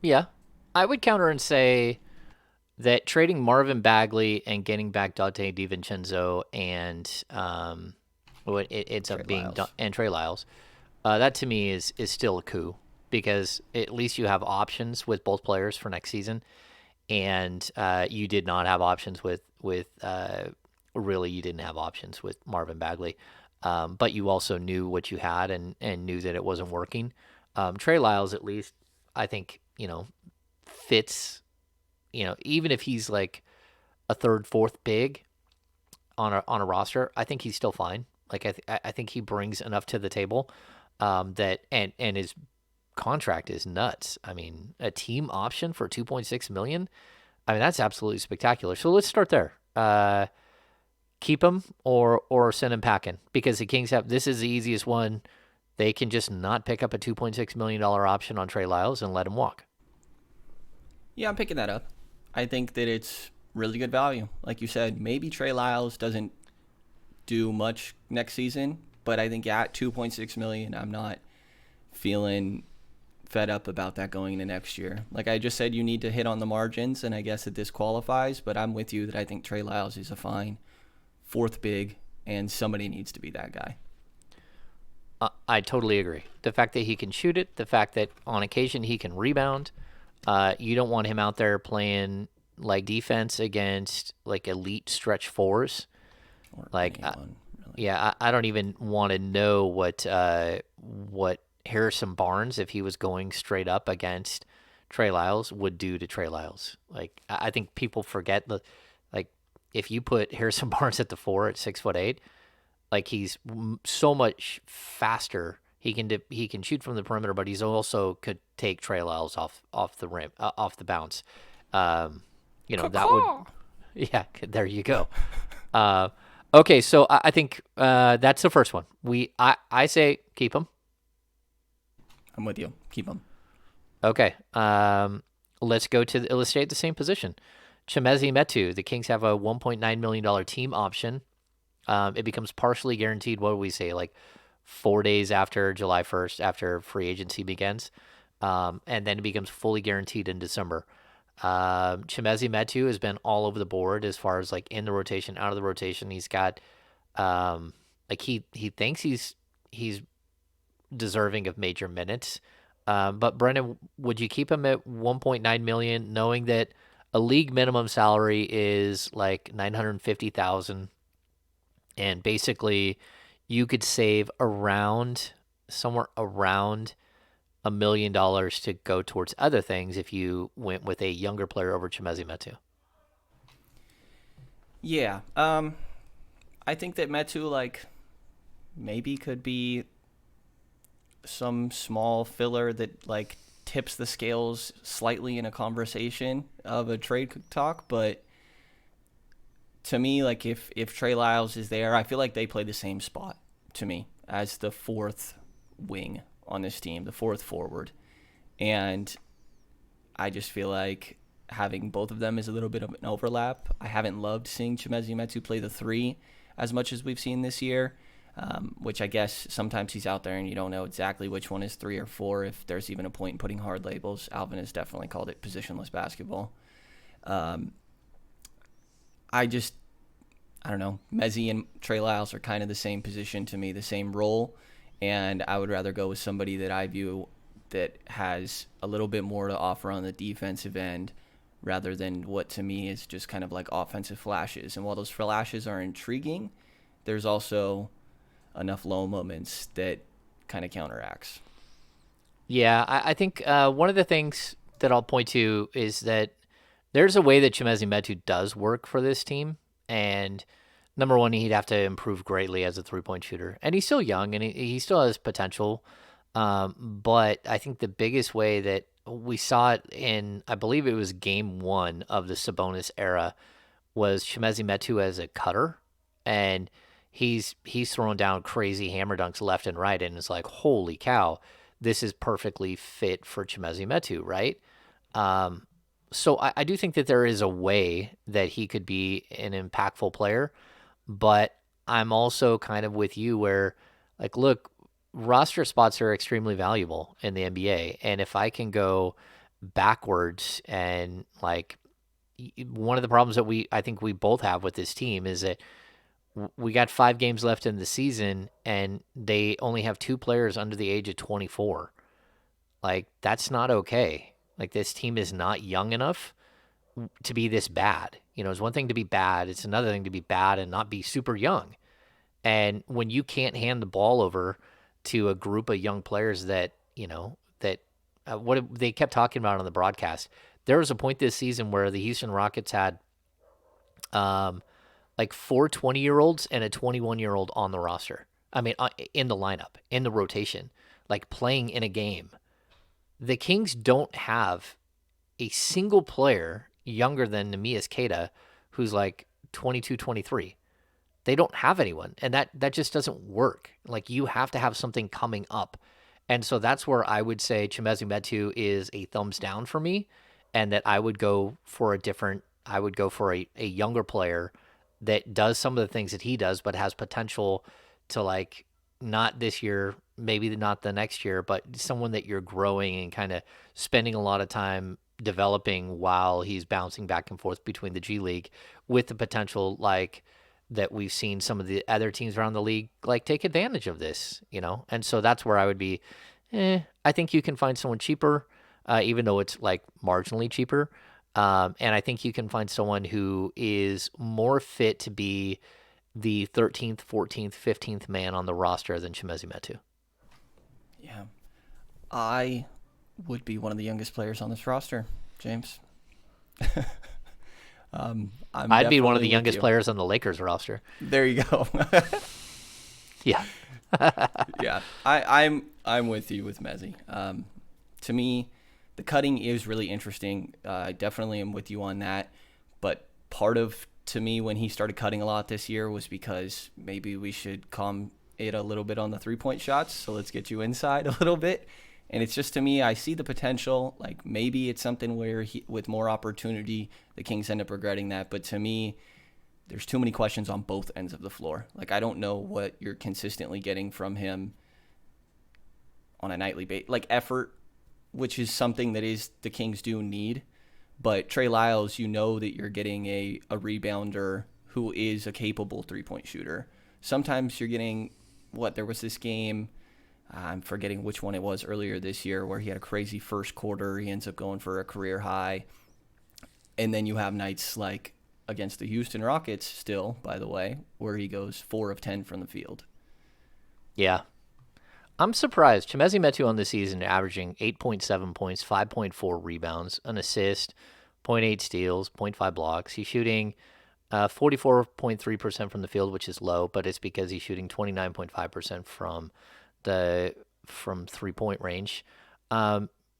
Yeah. I would counter and say that trading Marvin Bagley and getting back Dante Divincenzo and what it ends up being and Trey Lyles, that to me is still a coup, because at least you have options with both players for next season, and you did not have options with really you didn't have options with Marvin Bagley. But you also knew what you had and knew that it wasn't working. Trey Lyles, at least, I think, fits, even if he's like a third, fourth big on a roster, I think he's still fine. Like, I think he brings enough to the table that and his contract is nuts. I mean, a team option for $2.6 million. I mean, that's absolutely spectacular. So let's start there. Keep him or send him packing, because the Kings this is the easiest one. They can just not pick up a $2.6 million option on Trey Lyles and let him walk. Yeah, I'm picking that up. I think that it's really good value. Like you said, maybe Trey Lyles doesn't do much next season, but I think at $2.6 million, I'm not feeling fed up about that going into next year. Like I just said, you need to hit on the margins, and I guess that this qualifies, but I'm with you that I think Trey Lyles is a fine fourth big, and somebody needs to be that guy. I totally agree. The fact that he can shoot it, the fact that on occasion he can rebound, you don't want him out there playing like defense against like elite stretch fours. Or like, anyone, really. Yeah, I don't even want to know what Harrison Barnes, if he was going straight up against Trey Lyles, would do to Trey Lyles. Like, I think people forget if you put Harrison Barnes at the 4 at 6'8", like, he's so much faster. He can shoot from the perimeter, but he's also could take Trey Lyles off the rim, off the bounce. That would, yeah. There you go. Okay, so I think that's the first one. I say keep him. I'm with you. Keep him. Okay. Let's go to illustrate the same position. Chimezie Metu, the Kings have a $1.9 million team option. It becomes partially guaranteed, what do we say, like 4 days after July 1st, after free agency begins. And then it becomes fully guaranteed in December. Chimezie Metu has been all over the board as far as like in the rotation, out of the rotation. He's got he thinks he's deserving of major minutes. But Brenden, would you keep him at $1.9 million, knowing that a league minimum salary is like $950,000, and basically you could save somewhere around $1 million to go towards other things if you went with a younger player over Chimezie Metu? Yeah. I think that Metu maybe could be some small filler that tips the scales slightly in a conversation of a trade talk, but to me, like if Trey Lyles is there, I feel like they play the same spot to me as the fourth wing on this team, the fourth forward. And I just feel like having both of them is a little bit of an overlap. I haven't loved seeing Chimezie Metu play the three as much as we've seen this year, which I guess sometimes he's out there and you don't know exactly which one is three or four, if there's even a point in putting hard labels. Alvin has definitely called it positionless basketball. I don't know. Mezzi and Trey Lyles are kind of the same position to me, the same role, and I would rather go with somebody that I view that has a little bit more to offer on the defensive end rather than what to me is just kind of like offensive flashes. And while those flashes are intriguing, there's also enough low moments that kind of counteracts. Yeah, I think one of the things that I'll point to is that there's a way that Chimezie Metu does work for this team. And number one, he'd have to improve greatly as a three-point shooter. And he's still young, and he still has potential. But I think the biggest way that we saw it in, I believe it was game one of the Sabonis era, was Chimezie Metu as a cutter. And he's throwing down crazy hammer dunks left and right. And it's like, holy cow, this is perfectly fit for Chimezie Metu, right? So I do think that there is a way that he could be an impactful player, but I'm also kind of with you where, like, look, roster spots are extremely valuable in the NBA, and if I can go backwards and like one of the problems that I think we both have with this team is that we got 5 games left in the season, and they only have 2 players under the age of 24. Like, that's not okay. Like, this team is not young enough to be this bad. You know, it's one thing to be bad. It's another thing to be bad and not be super young. And when you can't hand the ball over to a group of young players that, what they kept talking about on the broadcast, there was a point this season where the Houston Rockets had like 4 20-year-olds and a 21-year-old on the roster. I mean, in the lineup, in the rotation, like playing in a game. The Kings don't have a single player younger than Neemias Queta who's like 22, 23. They don't have anyone, and that just doesn't work. Like, you have to have something coming up. And so that's where I would say Chimezie Metu is a thumbs down for me, and that I would go for a younger player that does some of the things that he does, but has potential to, like, not this year, maybe not the next year, but someone that you're growing and kind of spending a lot of time developing while he's bouncing back and forth between the G League, with the potential, like, that we've seen some of the other teams around the league like take advantage of this, And so that's where I would be. I think you can find someone cheaper, even though it's like marginally cheaper. And I think you can find someone who is more fit to be the 13th, 14th, 15th man on the roster than Chimezie Metu. Yeah. I would be one of the youngest players on this roster, James. I'd be one of the youngest players on the Lakers roster. There you go. Yeah. Yeah. I'm with you with Mezzi. To me, the cutting is really interesting. I definitely am with you on that. But part of, to me, when he started cutting a lot this year was because maybe we should calm it a little bit on the three-point shots. So let's get you inside a little bit. And it's just, to me, I see the potential. Like, maybe it's something where with more opportunity, the Kings end up regretting that. But to me, there's too many questions on both ends of the floor. Like, I don't know what you're consistently getting from him on a nightly basis. Like, effort, which is something that is the Kings do need. But Trey Lyles, you know that you're getting a rebounder who is a capable three-point shooter. Sometimes you're getting, there was this game, I'm forgetting which one it was earlier this year, where he had a crazy first quarter. He ends up going for a career high. And then you have nights like against the Houston Rockets still, by the way, where he goes 4 of 10 from the field. Yeah. I'm surprised. Chimezie Metu on the season averaging 8.7 points, 5.4 rebounds, an assist, 0.8 steals, 0.5 blocks. He's shooting 44.3% from the field, which is low, but it's because he's shooting 29.5% from 3-point range.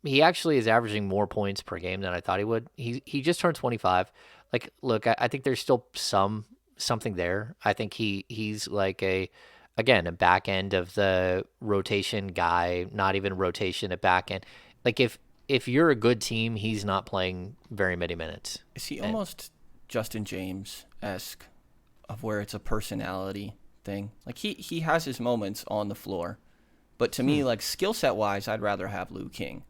he actually is averaging more points per game than I thought he would. He just turned 25. Like, look, I think there's still something there. I think he's like a back end of the rotation guy, not even rotation at back end. Like if you're a good team, he's not playing very many minutes. Is he And almost Justin James esque of where it's a personality thing? Like he has his moments on the floor, but to me, like skill set wise, I'd rather have Lou King.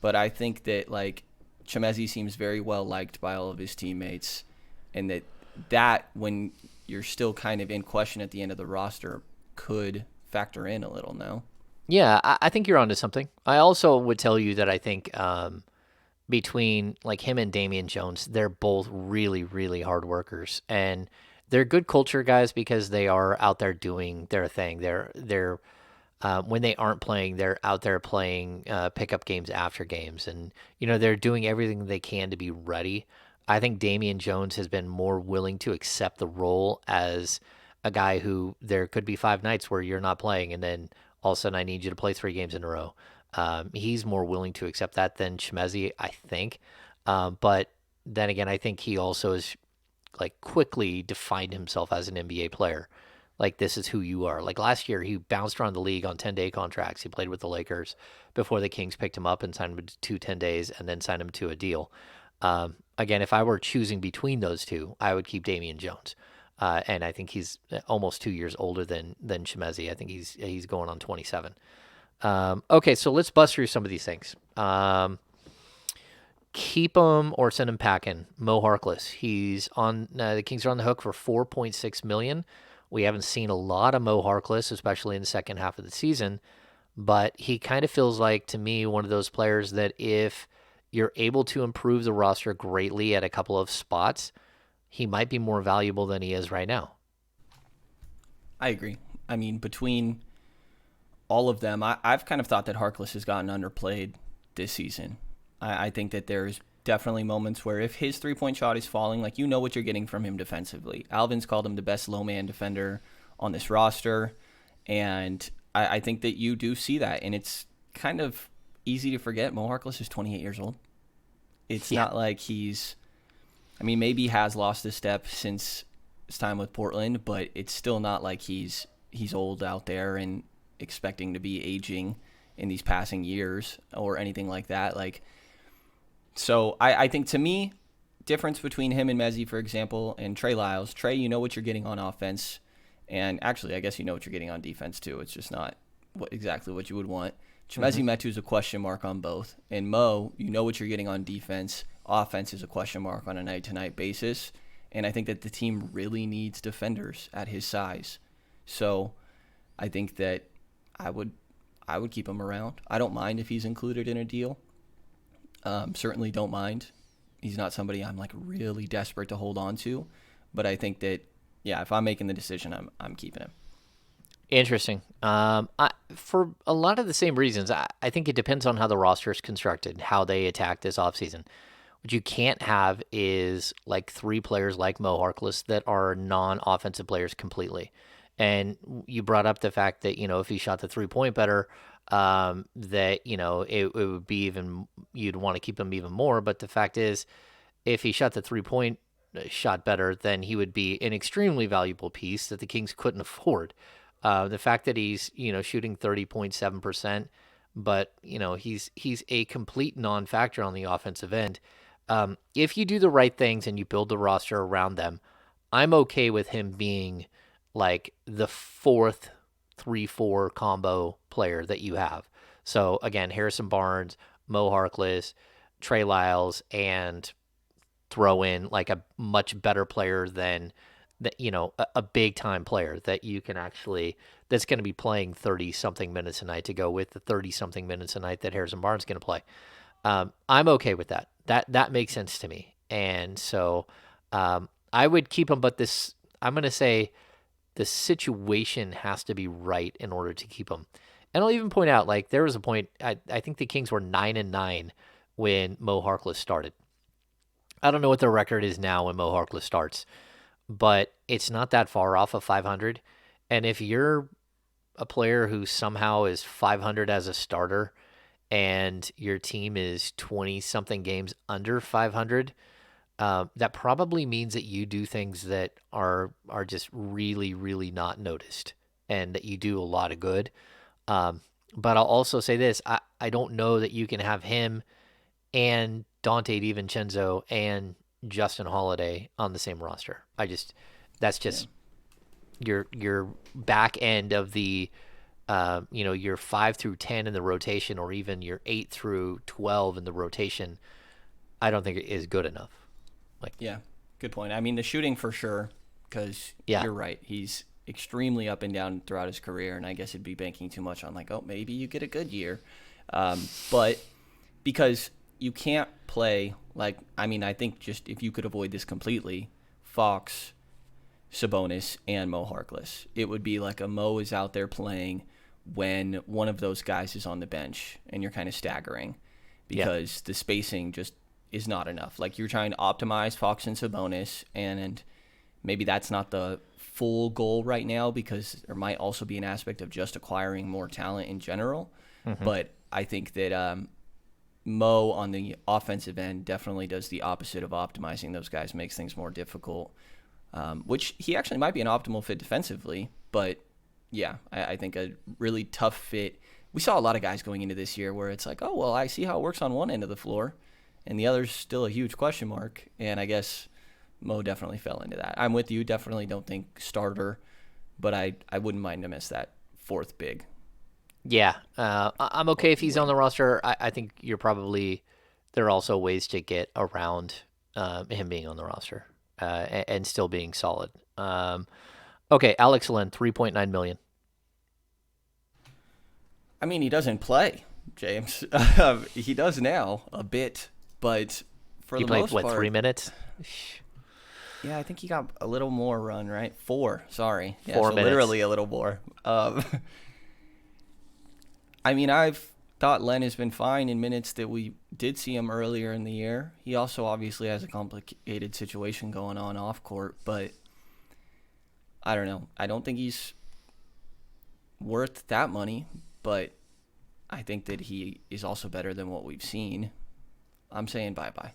But I think that like Chimezie seems very well liked by all of his teammates, and that when you're still kind of in question at the end of the roster could factor in a little. No, yeah, I think you're onto something. I also would tell you that I think between like him and Damian Jones, they're both really, really hard workers, and they're good culture guys because they are out there doing their thing. They're when they aren't playing, they're out there playing pickup games after games, and they're doing everything they can to be ready. I think Damian Jones has been more willing to accept the role as a guy who there could be 5 nights where you're not playing, and then all of a sudden I need you to play 3 games in a row. He's more willing to accept that than Chimezie, I think. But then again, I think he also is like quickly defined himself as an NBA player. Like this is who you are. Like last year, he bounced around the league on 10-day contracts. He played with the Lakers before the Kings picked him up and signed him to 10 days and then signed him to a deal. Again, if I were choosing between those two, I would keep Damian Jones. And I think he's almost 2 years older than Chimezie. I think he's going on 27. Okay, so let's bust through some of these things. Keep him or send him packing. Mo Harkless. He's on. The Kings are on the hook for $4.6 million. We haven't seen a lot of Mo Harkless, especially in the second half of the season, but he kind of feels like to me one of those players that if you're able to improve the roster greatly at a couple of spots, he might be more valuable than he is right now. I agree. I mean, between all of them, I've kind of thought that Harkless has gotten underplayed this season. I think that there's definitely moments where if his 3-point shot is falling, like you know what you're getting from him defensively. Alvin's called him the best low man defender on this roster, and I think that you do see that, and it's kind of easy to forget. Mo Harkless is 28 years old. It's Yeah. not like maybe he has lost a step since his time with Portland, but it's still not like he's old out there and expecting to be aging in these passing years or anything like that. So I think to me, difference between him and Mezzi, for example, and Trey Lyles. Trey, you know what you're getting on offense, and actually, I guess you know what you're getting on defense too. It's just not exactly what you would want. Chimezie Metu is a question mark on both, and Mo, you know what you're getting on defense. Offense is a question mark on a night-to-night basis, and I think that the team really needs defenders at his size. So I think that I would keep him around. I don't mind if he's included in a deal. Certainly don't mind. He's not somebody I'm like really desperate to hold on to, but I think that if I'm making the decision, I'm keeping him. Interesting. For a lot of the same reasons, I think it depends on how the roster is constructed, how they attack this offseason. What you can't have is like 3 players like Mo Harkless that are non-offensive players completely. And you brought up the fact that, if he shot the 3-point better, that, it would be even, you'd want to keep him even more. But the fact is, if he shot the 3-point shot better, then he would be an extremely valuable piece that the Kings couldn't afford. The fact that he's, shooting 30.7%, but, he's a complete non-factor on the offensive end. If you do the right things and you build the roster around them, I'm okay with him being like the fourth 3-4 combo player that you have. So again, Harrison Barnes, Mo Harkless, Trey Lyles, and throw in like a much better player than that, a big time player that you can actually, that's going to be playing 30 something minutes a night to go with the 30 something minutes a night that Harrison Barnes is going to play. I'm okay with that. That makes sense to me. And so I would keep him, but I'm going to say the situation has to be right in order to keep him. And I'll even point out, like, there was a point, I think the Kings were 9-9 when Mo Harkless started. I don't know what their record is now when Mo Harkless starts, but it's not that far off of 500. And if you're a player who somehow is 500 as a starter and your team is 20 something games under 500, that probably means that you do things that are just really, really not noticed, and that you do a lot of good. Um, but I'll also say this: I don't know that you can have him and Dante Divincenzo and Justin Holiday on the same roster. That's Yeah. just your back end of the your 5 through 10 in the rotation, or even your 8 through 12 in the rotation. I don't think it is good enough. Like, Yeah. Good point. I mean, the shooting for sure, because yeah, you're right. He's extremely up and down throughout his career, and I guess it'd be banking too much on like, oh, maybe you get a good year. But because you can't play like, I mean, I think just if you could avoid this completely, Fox, Sabonis, and Mo Harkless, it would be like a Mo is out there playing when one of those guys is on the bench, and you're kind of staggering yeah, because the spacing just is not enough. Like you're trying to optimize Fox and Sabonis, and maybe that's not the full goal right now because there might also be an aspect of just acquiring more talent in general. hmm But I think that Mo on the offensive end definitely does the opposite of optimizing those guys, makes things more difficult, which he actually might be an optimal fit defensively. But yeah, I think a really tough fit. We saw a lot of guys going into this year where it's like, oh, well, I see how it works on one end of the floor, and the other's still a huge question mark. And I guess Mo definitely fell into that. I'm with you. Definitely don't think starter, but I wouldn't mind him as that fourth big yeah. I'm okay if he's on wing. the roster. I think there are also ways to get around him being on the roster and still being solid. Okay, Alex Len, 3.9 million. I mean, he doesn't play, James. He does now a bit, but for He the played most what, three part, minutes? yeah, I think he got a little more run, right? Four, sorry. Yeah, Four so minutes. literally a little more. I mean, I've thought Len has been fine in minutes that we did see him earlier in the year. He also obviously has a complicated situation going on off court, but I don't know. I don't think he's worth that money, but I think that he is also better than what we've seen. I'm saying bye bye.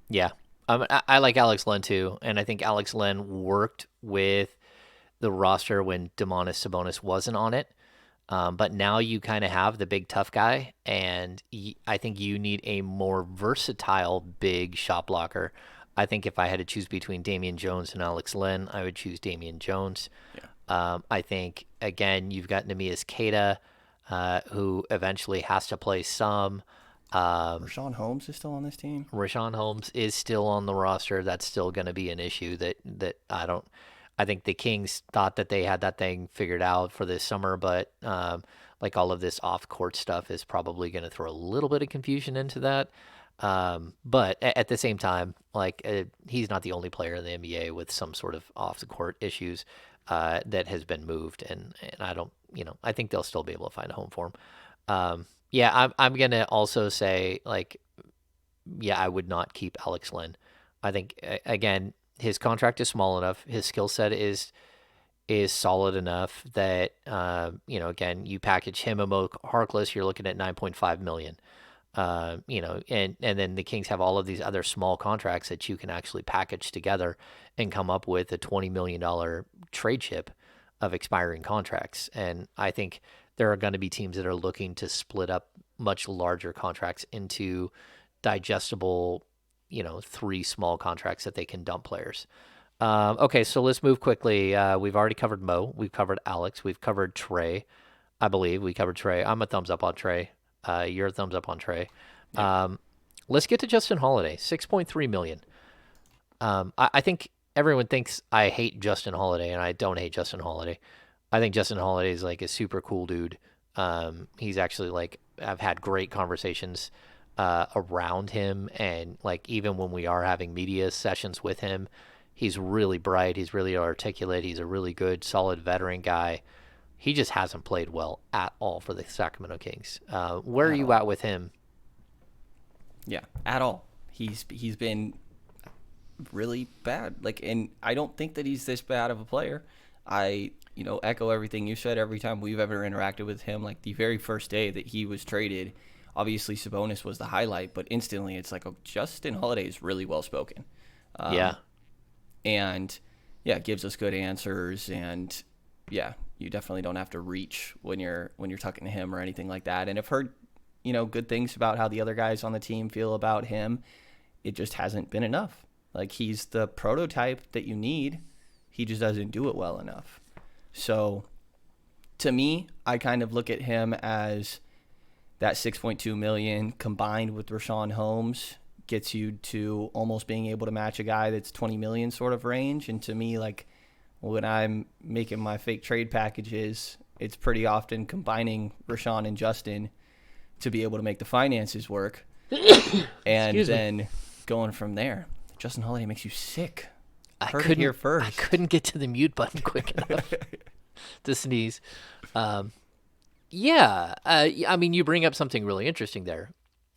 Yeah. I like Alex Len too, and I think Alex Len worked with the roster when Demonis Sabonis wasn't on it. But now you kind of have the big tough guy, and I think you need a more versatile big shot blocker. I think if I had to choose between Damian Jones and Alex Len, I would choose Damian Jones. Yeah. I think, again, you've got Nemias Queta, who eventually has to play some. Um, Rashawn Holmes is still on this team. Rashawn Holmes is still on the roster. That's still going to be an issue that I don't. I think the Kings thought that they had that thing figured out for this summer, but like all of this off-court stuff is probably going to throw a little bit of confusion into that. But at the same time, like he's not the only player in the NBA with some sort of off-the-court issues that has been moved, and I don't, I think they'll still be able to find a home for him. Yeah, I'm gonna also say like yeah, I would not keep Alex Len. I think again, his contract is small enough. His skill set is solid enough that again, you package him and Mo Harkless, you're looking at 9.5 million. And then the Kings have all of these other small contracts that you can actually package together and come up with a $20 million trade chip of expiring contracts. And I think there are going to be teams that are looking to split up much larger contracts into digestible, three small contracts that they can dump players. Okay, so let's move quickly. We've already covered Mo. We've covered Alex. We've covered Trey. I believe we covered Trey. I'm a thumbs up on Trey. You're a thumbs up on Trey. Yep. Let's get to Justin Holiday. 6.3 million. I think everyone thinks I hate Justin Holiday, and I don't hate Justin Holiday. I think Justin Holiday is like a super cool dude. He's actually like I've had great conversations around him, and like even when we are having media sessions with him, he's really bright. He's really articulate. He's a really good, solid veteran guy. He just hasn't played well at all for the Sacramento Kings. Where are At you all. at with him? Yeah, at all. He's been really bad. Like, and I don't think that he's this bad of a player. I echo everything you said every time we've ever interacted with him. Like the very first day that he was traded, Obviously, Sabonis was the highlight, but instantly it's like, oh, Justin Holiday is really well spoken. Yeah. And yeah, it gives us good answers, and yeah, you definitely don't have to reach when you're talking to him or anything like that. And I've heard, good things about how the other guys on the team feel about him. It just hasn't been enough. Like, he's the prototype that you need. He just doesn't do it well enough. So to me, I kind of look at him as that 6.2 million combined with Rashawn Holmes gets you to almost being able to match a guy that's 20 million sort of range. And to me, like, when I'm making my fake trade packages, it's pretty often combining Rashawn and Justin to be able to make the finances work. And then going from there. Justin Holiday makes you sick. Heard it here first. I couldn't get to the mute button quick enough to sneeze. Yeah, I mean, you bring up something really interesting there.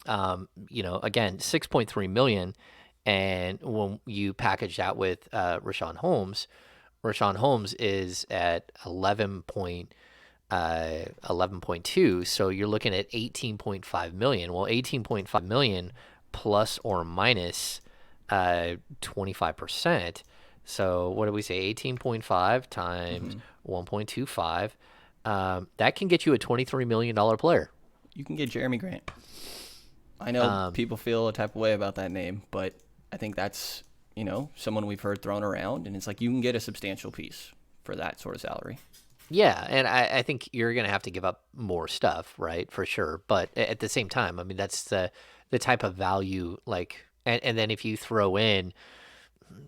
Again, 6.3 million, and when you package that with Rashawn Holmes is at 11.2, so you're looking at 18.5 million. Well, 18.5 million plus or minus 25%. So what do we say? 18.5 times 1.25. That can get you a $23 million player. You can get Jeremy Grant. I know people feel a type of way about that name, but I think that's, someone we've heard thrown around, and it's like you can get a substantial piece for that sort of salary. Yeah, and I think you're going to have to give up more stuff, right, for sure. But at the same time, I mean, that's the type of value, like, and then if you throw in,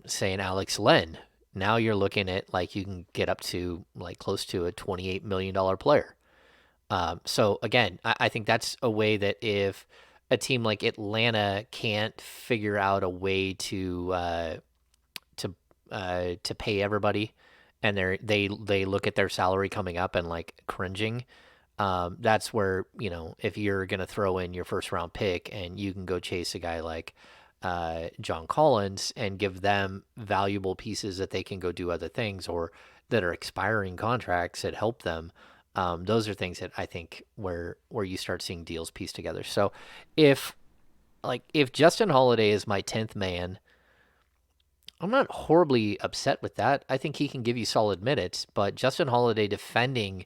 say, an Alex Len, now you're looking at, like, you can get up to, like, close to a $28 million player. So, again, I think that's a way that if a team like Atlanta can't figure out a way to pay everybody, and they look at their salary coming up and, like, cringing, that's where, if you're going to throw in your first round pick and you can go chase a guy like John Collins and give them valuable pieces that they can go do other things, or that are expiring contracts that help them. Those are things that I think where you start seeing deals pieced together. So if Justin Holiday is my 10th man, I'm not horribly upset with that. I think he can give you solid minutes, but Justin Holiday defending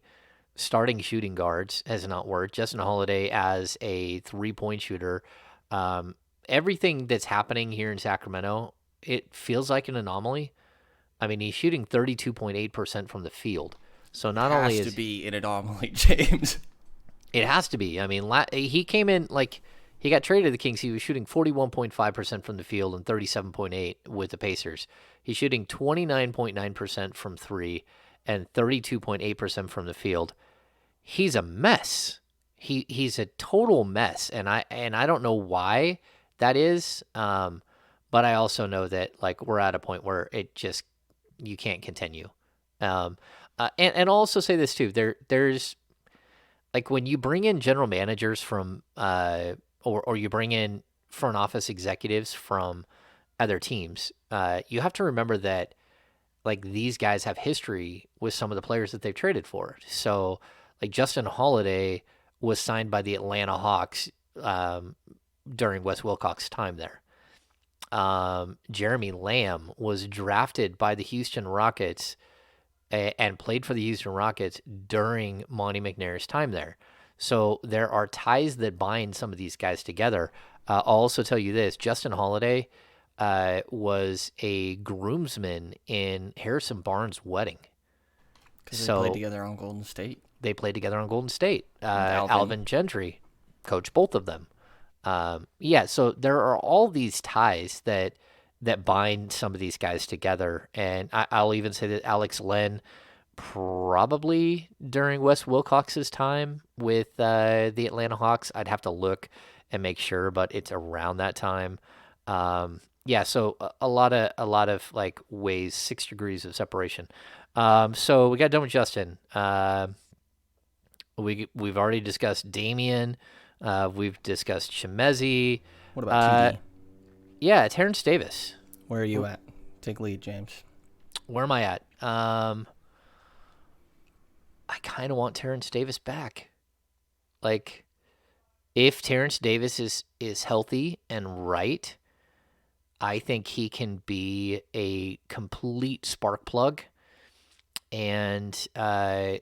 starting shooting guards has not worked. Justin Holiday as a 3-point shooter, everything that's happening here in Sacramento, it feels like an anomaly. I mean, he's shooting 32.8% from the field. So not only is it has to be an anomaly, James. It has to be. I mean, he came in, like, he got traded to the Kings. He was shooting 41.5% from the field and 37.8% with the Pacers. He's shooting 29.9% from three and 32.8% from the field. He's a mess. He's a total mess, and I don't know why that is. But I also know that, like, we're at a point where it just, you can't continue. And I'll also say this too. There's, like, when you bring in general managers from or you bring in front office executives from other teams, you have to remember that, like, these guys have history with some of the players that they've traded for. So, like, Justin Holiday was signed by the Atlanta Hawks during Wes Wilcox's time there. Jeremy Lamb was drafted by the Houston Rockets and played for the Houston Rockets during Monty McNair's time there. So there are ties that bind some of these guys together. I'll also tell you this: Justin Holiday was a groomsman in Harrison Barnes' wedding. Because they played together on Golden State. They played together on Golden State. Alvin Gentry coached both of them. Yeah, so there are all these ties that bind some of these guys together. And I'll even say that Alex Len, probably during Wes Wilcox's time with the Atlanta Hawks, I'd have to look and make sure, but it's around that time. Yeah, so a lot of like ways, 6 degrees of separation. So we got done with Justin. We've already discussed Davion. We've discussed Chimezie. What about TD? Yeah, Terrence Davis. Where are you at? Take lead, James. Where am I at? I kind of want Terrence Davis back. Like, If Terrence Davis is healthy and right, I think he can be a complete spark plug. And I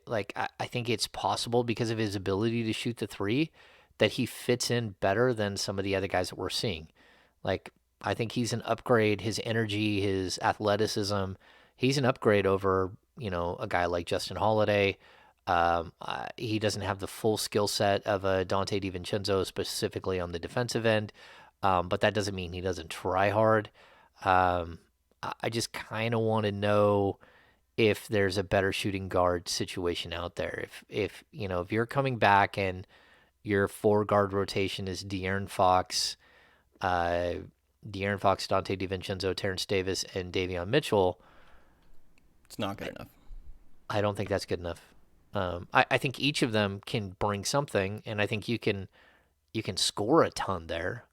think it's possible because of his ability to shoot the three that he fits in better than some of the other guys that we're seeing. Like, I think he's an upgrade. His energy, his athleticism, he's an upgrade over a guy like Justin Holiday. He doesn't have the full skill set of a Dante Divincenzo, specifically on the defensive end, but that doesn't mean he doesn't try hard. I just kind of want to know if there's a better shooting guard situation out there. If you're coming back and your four guard rotation is uh, De'Aaron Fox, Dante DiVincenzo, Terrence Davis, and Davion Mitchell, It's not good I, enough. I don't think that's good enough. I think each of them can bring something, and I think you can score a ton there.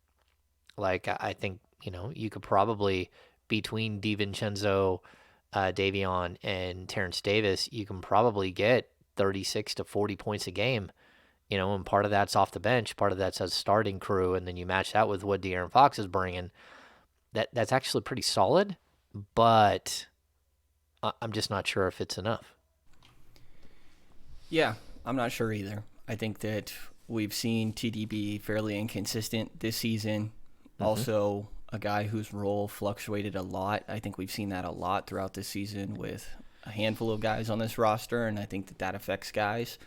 Like I think you could probably between DiVincenzo, Davion, and Terrence Davis, you can probably get 36 to 40 points a game. And part of that's off the bench, part of that's a starting crew, and then you match that with what De'Aaron Fox is bringing. That's actually pretty solid, but I'm just not sure if it's enough. Yeah, I'm not sure either. I think that we've seen TD be fairly inconsistent this season. Mm-hmm. Also, a guy whose role fluctuated a lot. I think we've seen that a lot throughout this season with a handful of guys on this roster, and I think that affects guys.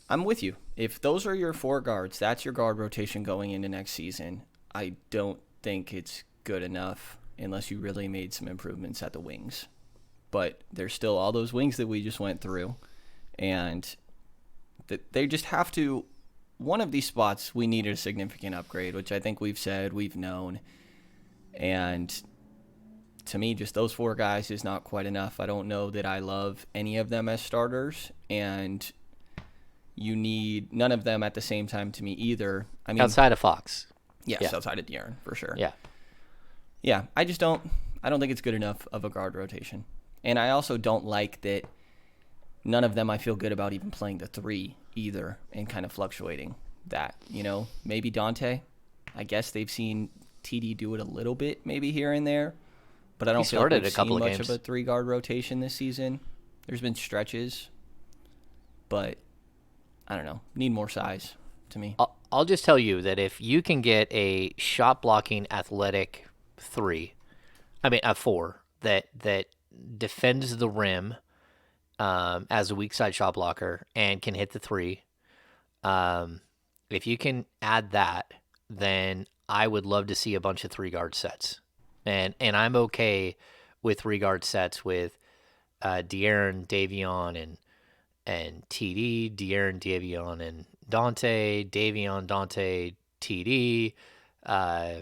I'm with you. If those are your four guards, that's your guard rotation going into next season. I don't think it's good enough unless you really made some improvements at the wings. But there's still all those wings that we just went through, and they just have to. One of these spots we needed a significant upgrade, which I think we've said, we've known, and to me, just those four guys is not quite enough. I don't know that I love any of them as starters, and you need none of them at the same time to me either. I mean, Outside of Fox. yes, Yeah. outside of De'Aaron, for sure. Yeah. Yeah, I don't think it's good enough of a guard rotation. And I also don't like that none of them I feel good about even playing the three either and kind of fluctuating that. Maybe Dante. I guess they've seen TD do it a little bit maybe here and there, but I He don't feel like started we've a couple seen of much games. of a three guard rotation this season. There's been stretches, but I don't know. Need more size to me. I'll just tell you that if you can get a shot blocking athletic three, I mean a four that defends the rim as a weak side shot blocker and can hit the three, um, if you can add that, then I would love to see a bunch of three guard sets, and I'm okay with three guard sets with De'Aaron, Davion, and TD, De'Aaron, Davion, and Dante, Davion, Dante, TD, uh,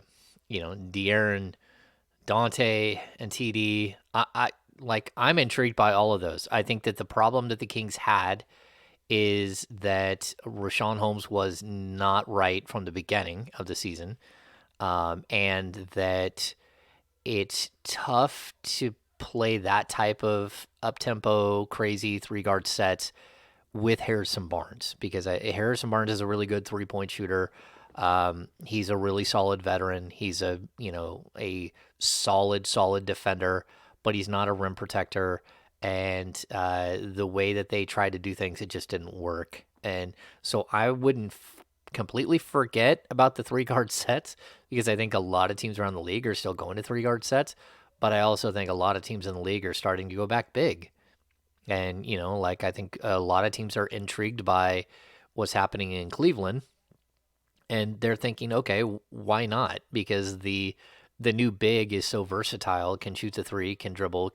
De'Aaron, Dante, and TD. I'm intrigued by all of those. I think that the problem that the Kings had is that Rashawn Holmes was not right from the beginning of the season, and that it's tough to play that type of up tempo, crazy three guard sets with Harrison Barnes because Harrison Barnes is a really good 3-point shooter. He's a really solid veteran. He's a solid defender, but he's not a rim protector. And the way that they tried to do things, it just didn't work. And so I wouldn't completely forget about the three guard sets because I think a lot of teams around the league are still going to three guard sets. But I also think a lot of teams in the league are starting to go back big. And, I think a lot of teams are intrigued by what's happening in Cleveland. And they're thinking, okay, why not? Because the new big is so versatile, can shoot the three, can dribble,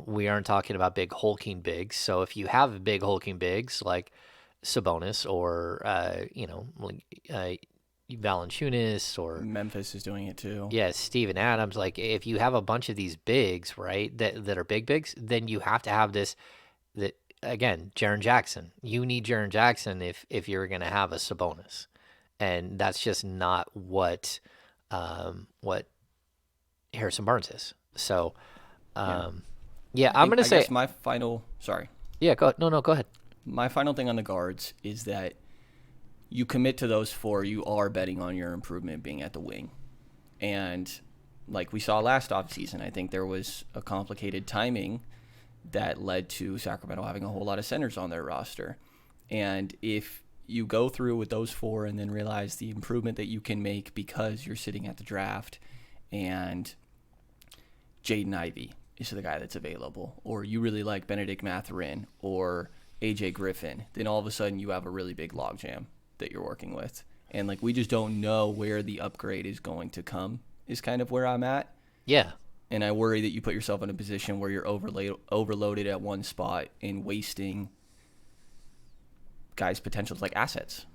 we aren't talking about big hulking bigs. So if you have big hulking bigs like Sabonis or, Valanciunas or Memphis is doing it too. yeah, Steven Adams. Like if you have a bunch of these bigs, right, that are big bigs, then you have to have this. That again, Jaren Jackson. You need Jaren Jackson if you're gonna have a Sabonis, and that's just not what Harrison Barnes is. So, Yeah. um, yeah, I'm gonna I say guess my final. Sorry. yeah. Go no, go ahead. My final thing on the guards is that you commit to those four, you are betting on your improvement being at the wing. And like we saw last offseason, I think there was a complicated timing that led to Sacramento having a whole lot of centers on their roster. And if you go through with those four and then realize the improvement that you can make because you're sitting at the draft and Jaden Ivey is the guy that's available, or you really like Benedict Mathurin or AJ Griffin, then all of a sudden you have a really big logjam that you're working with. And like we just don't know where the upgrade is going to come is kind of where I'm at. Yeah. And I worry that you put yourself in a position where you're overloaded at one spot and wasting guys' potentials like assets.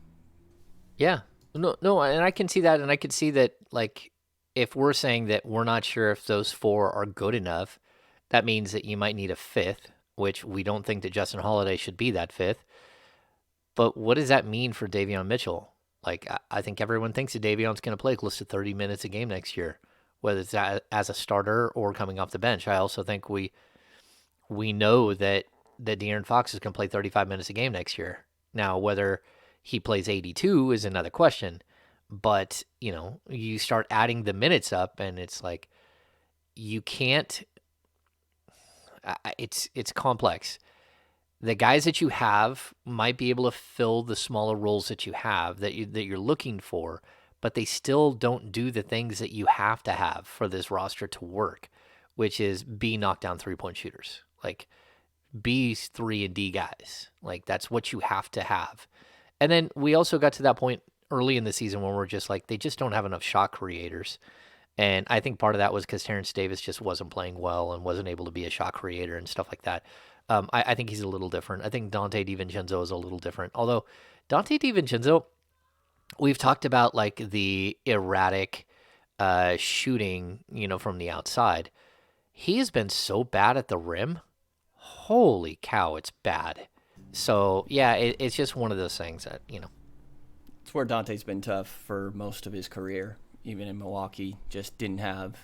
Yeah. No, and I can see that, and I can see that, like, if we're saying that we're not sure if those four are good enough, that means that you might need a fifth, which we don't think that Justin Holiday should be that fifth. But what does that mean for Davion Mitchell? Like, I think everyone thinks that Davion's going to play close to 30 minutes a game next year, whether it's as a starter or coming off the bench. I also think we know that De'Aaron Fox is going to play 35 minutes a game next year. Now, whether he plays 82 is another question. But, you start adding the minutes up, and it's like you can't – it's complex. The guys that you have might be able to fill the smaller roles that you have that you're looking for, but they still don't do the things that you have to have for this roster to work, which is be knockdown three-point shooters. Like, be 3-and-D guys. Like, that's what you have to have. And then we also got to that point early in the season when we're just like, they just don't have enough shot creators. And I think part of that was because Terrence Davis just wasn't playing well and wasn't able to be a shot creator and stuff like that. I think he's a little different. I think Dante Divincenzo is a little different. Although Dante Divincenzo, we've talked about like the erratic shooting, from the outside. He has been so bad at the rim. Holy cow, it's bad. So, yeah, it's just one of those things that. It's where Dante's been tough for most of his career, even in Milwaukee. Just didn't have,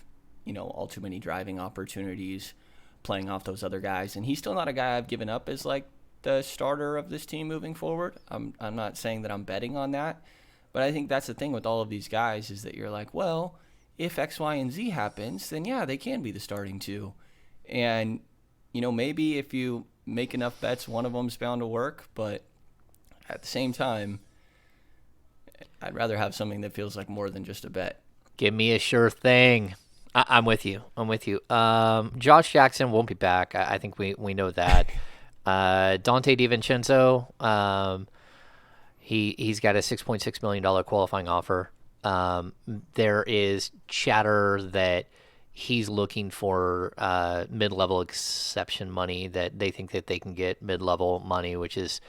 all too many driving opportunities playing off those other guys. And he's still not a guy I've given up as like the starter of this team moving forward. I'm not saying that I'm betting on that, but I think that's the thing with all of these guys is that you're like, well, if X, Y, and Z happens, then yeah, they can be the starting two. And, maybe if you make enough bets, one of them's bound to work. But at the same time, I'd rather have something that feels like more than just a bet. Give me a sure thing. I'm with you. Josh Jackson won't be back. I think we know that. Dante DiVincenzo, he's got a $6.6 million qualifying offer. There is chatter that he's looking for mid-level exception money, that they think that they can get mid-level money, which is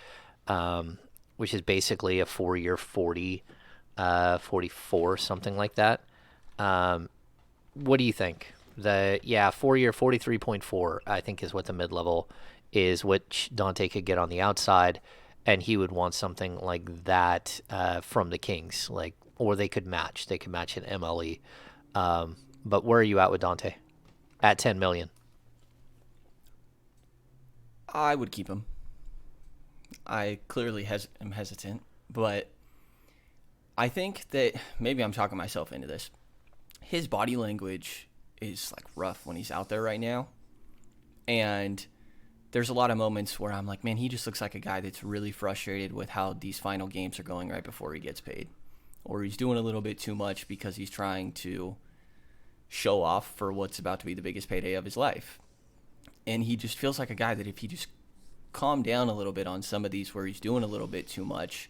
basically a 4-year 44, something like that. What do you think? 4-year 43.4, I think, is what the mid-level is, which Dante could get on the outside, and he would want something like that from the Kings, or they could match. They could match an MLE. But where are you at with Dante? At $10 million. I would keep him. I clearly am hesitant, but I think that maybe I'm talking myself into this. His body language is like rough when he's out there right now. And there's a lot of moments where I'm like, man, he just looks like a guy that's really frustrated with how these final games are going right before he gets paid. Or he's doing a little bit too much because he's trying to show off for what's about to be the biggest payday of his life. And he just feels like a guy that if he just calmed down a little bit on some of these where he's doing a little bit too much,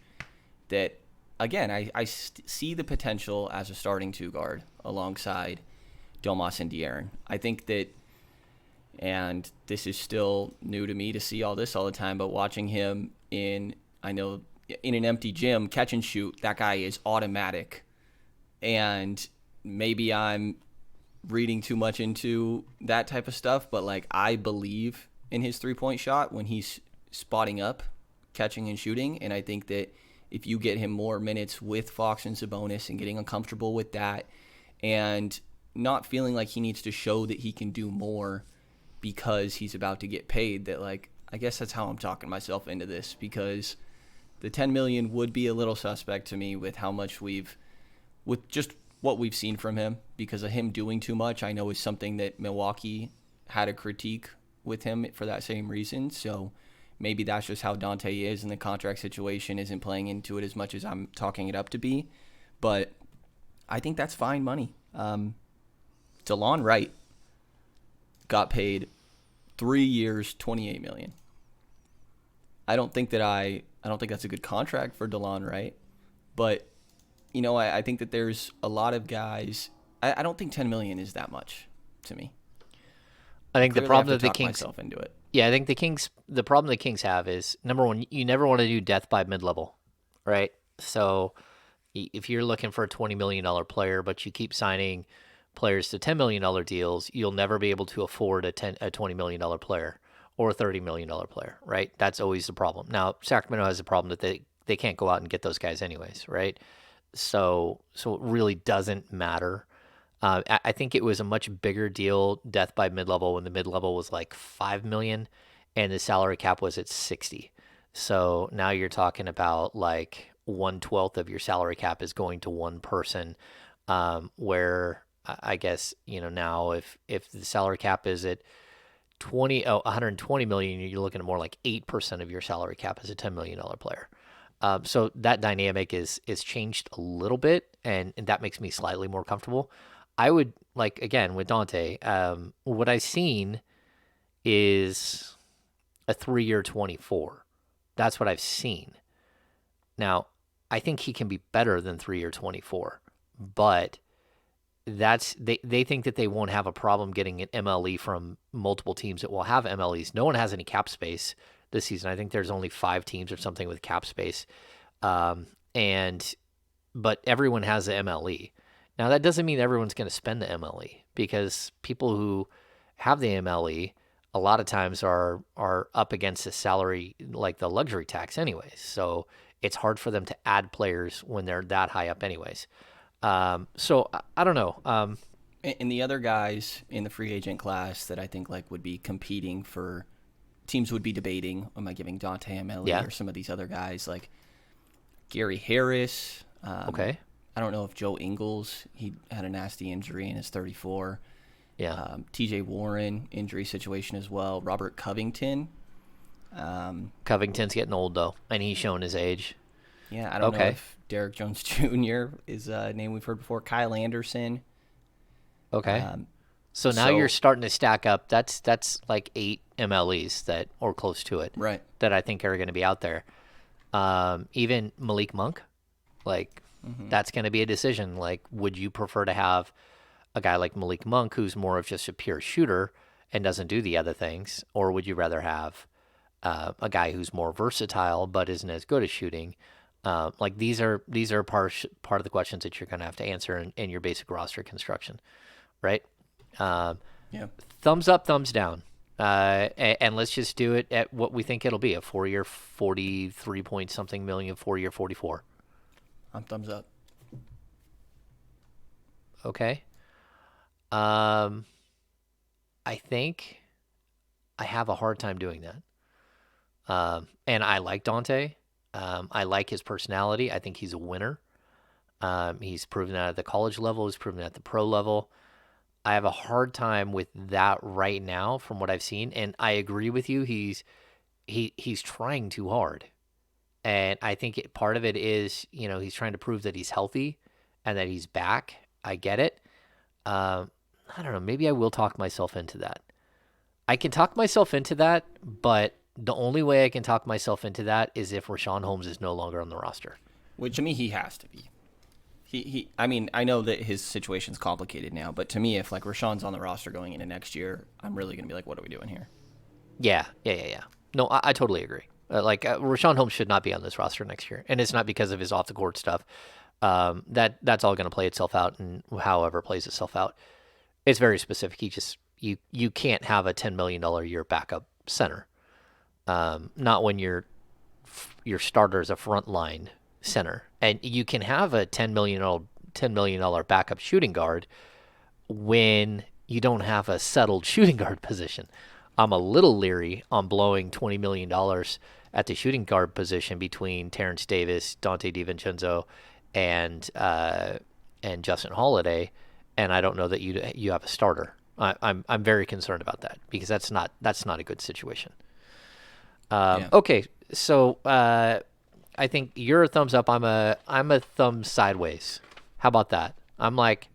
that, again, I see the potential as a starting two guard alongside Domas and De'Aaron. I think that, and this is still new to me to see all this all the time, but watching him in an empty gym, catch and shoot, that guy is automatic. And maybe I'm reading too much into that type of stuff, but like I believe in his three-point shot when he's spotting up, catching and shooting. And I think that if you get him more minutes with Fox and Sabonis and getting uncomfortable with that and not feeling like he needs to show that he can do more because he's about to get paid, that like, I guess that's how I'm talking myself into this, because The 10 million would be a little suspect to me with how much with just what we've seen from him, because of him doing too much. I know is something that Milwaukee had a critique with him for that same reason. So maybe that's just how Dante is, and the contract situation isn't playing into it as much as I'm talking it up to be. But I think that's fine money. DeLon Wright got paid 3 years, $28 million. I don't think that's a good contract for DeLon Wright, but I think that there's a lot of guys. I don't think 10 million is that much to me. I think the problem that the Kings Kings, myself into it. yeah, I think the problem the Kings have is, number one, you never want to do death by mid-level, right? So if you're looking for a $20 million player, but you keep signing players to $10 million deals, you'll never be able to afford a $20 million player or a $30 million player, right? That's always the problem. Now, Sacramento has a problem that they can't go out and get those guys anyways, right? So it really doesn't matter. I think it was a much bigger deal, death by mid-level, when the mid-level was like $5 million and the salary cap was at 60. So now you're talking about like 1/12 of your salary cap is going to one person, where I guess, now if the salary cap is at 120 million, you're looking at more like 8% of your salary cap as a $10 million player. So that dynamic is changed a little bit, and that makes me slightly more comfortable. I would, like, again, with Dante, what I've seen is a 3-year 24. That's what I've seen. Now, I think he can be better than 3-year 24, but they think that they won't have a problem getting an MLE from multiple teams that will have MLEs. No one has any cap space this season. I think there's only 5 teams or something with cap space, but everyone has the MLE. Now, that doesn't mean everyone's going to spend the MLE, because people who have the MLE a lot of times are up against the salary, like the luxury tax anyways. So it's hard for them to add players when they're that high up anyways. So I don't know. And the other guys in the free agent class that I think like would be competing for teams would be debating, am I giving Dante MLE or some of these other guys like Gary Harris? Okay. I don't know if Joe Ingles, he had a nasty injury and is 34. Yeah. TJ Warren, injury situation as well. Robert Covington. Covington's getting old, though, and he's showing his age. Yeah, I don't know if Derek Jones Jr. is a name we've heard before. Kyle Anderson. Okay. So now you're starting to stack up. That's like 8 MLEs or close to it. Right. That I think are going to be out there. Even Malik Monk, that's going to be a decision. Like, would you prefer to have a guy like Malik Monk, who's more of just a pure shooter and doesn't do the other things, or would you rather have a guy who's more versatile but isn't as good at shooting? These are part of the questions that you're going to have to answer in your basic roster construction, right? Yeah. Thumbs up, thumbs down, and let's just do it at what we think it'll be: a 4-year, 43 point something million, 4-year, 44. I'm thumbs up. Okay. I think I have a hard time doing that. And I like Dante. I like his personality. I think he's a winner. He's proven that at the college level. He's proven that at the pro level. I have a hard time with that right now from what I've seen. And I agree with you. He's trying too hard. And I think part of it is, he's trying to prove that he's healthy and that he's back. I get it. I don't know. Maybe I will talk myself into that. I can talk myself into that, but the only way I can talk myself into that is if Richaun Holmes is no longer on the roster. Which, to me, he has to be. I mean, I know that his situation's complicated now, but to me, if like Rashawn's on the roster going into next year, I'm really going to be like, what are we doing here? Yeah. No, I totally agree. Richaun Holmes should not be on this roster next year, and it's not because of his off the court stuff. That's all going to play itself out, and however it plays itself out, it's very specific. You can't have a $10 million a year backup center, not when your starter is a frontline center, and you can have a $10 million backup shooting guard when you don't have a settled shooting guard position. I'm a little leery on blowing $20 million at the shooting guard position between Terrence Davis, Dante DiVincenzo, and Justin Holiday, and I don't know that you have a starter. I'm very concerned about that because that's not a good situation. Yeah. Okay, so I think you're a thumbs up. I'm a thumb sideways. How about that? I'm like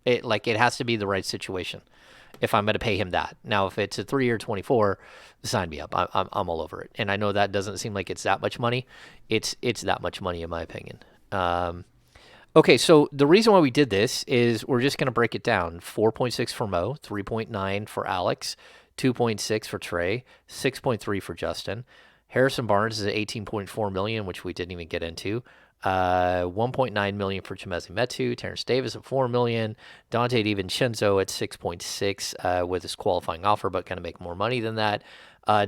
it has to be the right situation if I'm going to pay him that. Now, if it's a 3-year 24, sign me up. I'm all over it. And I know that doesn't seem like it's that much money. It's that much money in my opinion. Okay, so the reason why we did this is we're just going to break it down. 4.6 for Mo, 3.9 for Alex, 2.6 for Trey, 6.3 for Justin. Harrison Barnes is at 18.4 million, which we didn't even get into. 1.9 million for Chimezie Metu, Terrence Davis at 4 million, Dante DiVincenzo at 6.6 with his qualifying offer, but going to make more money than that.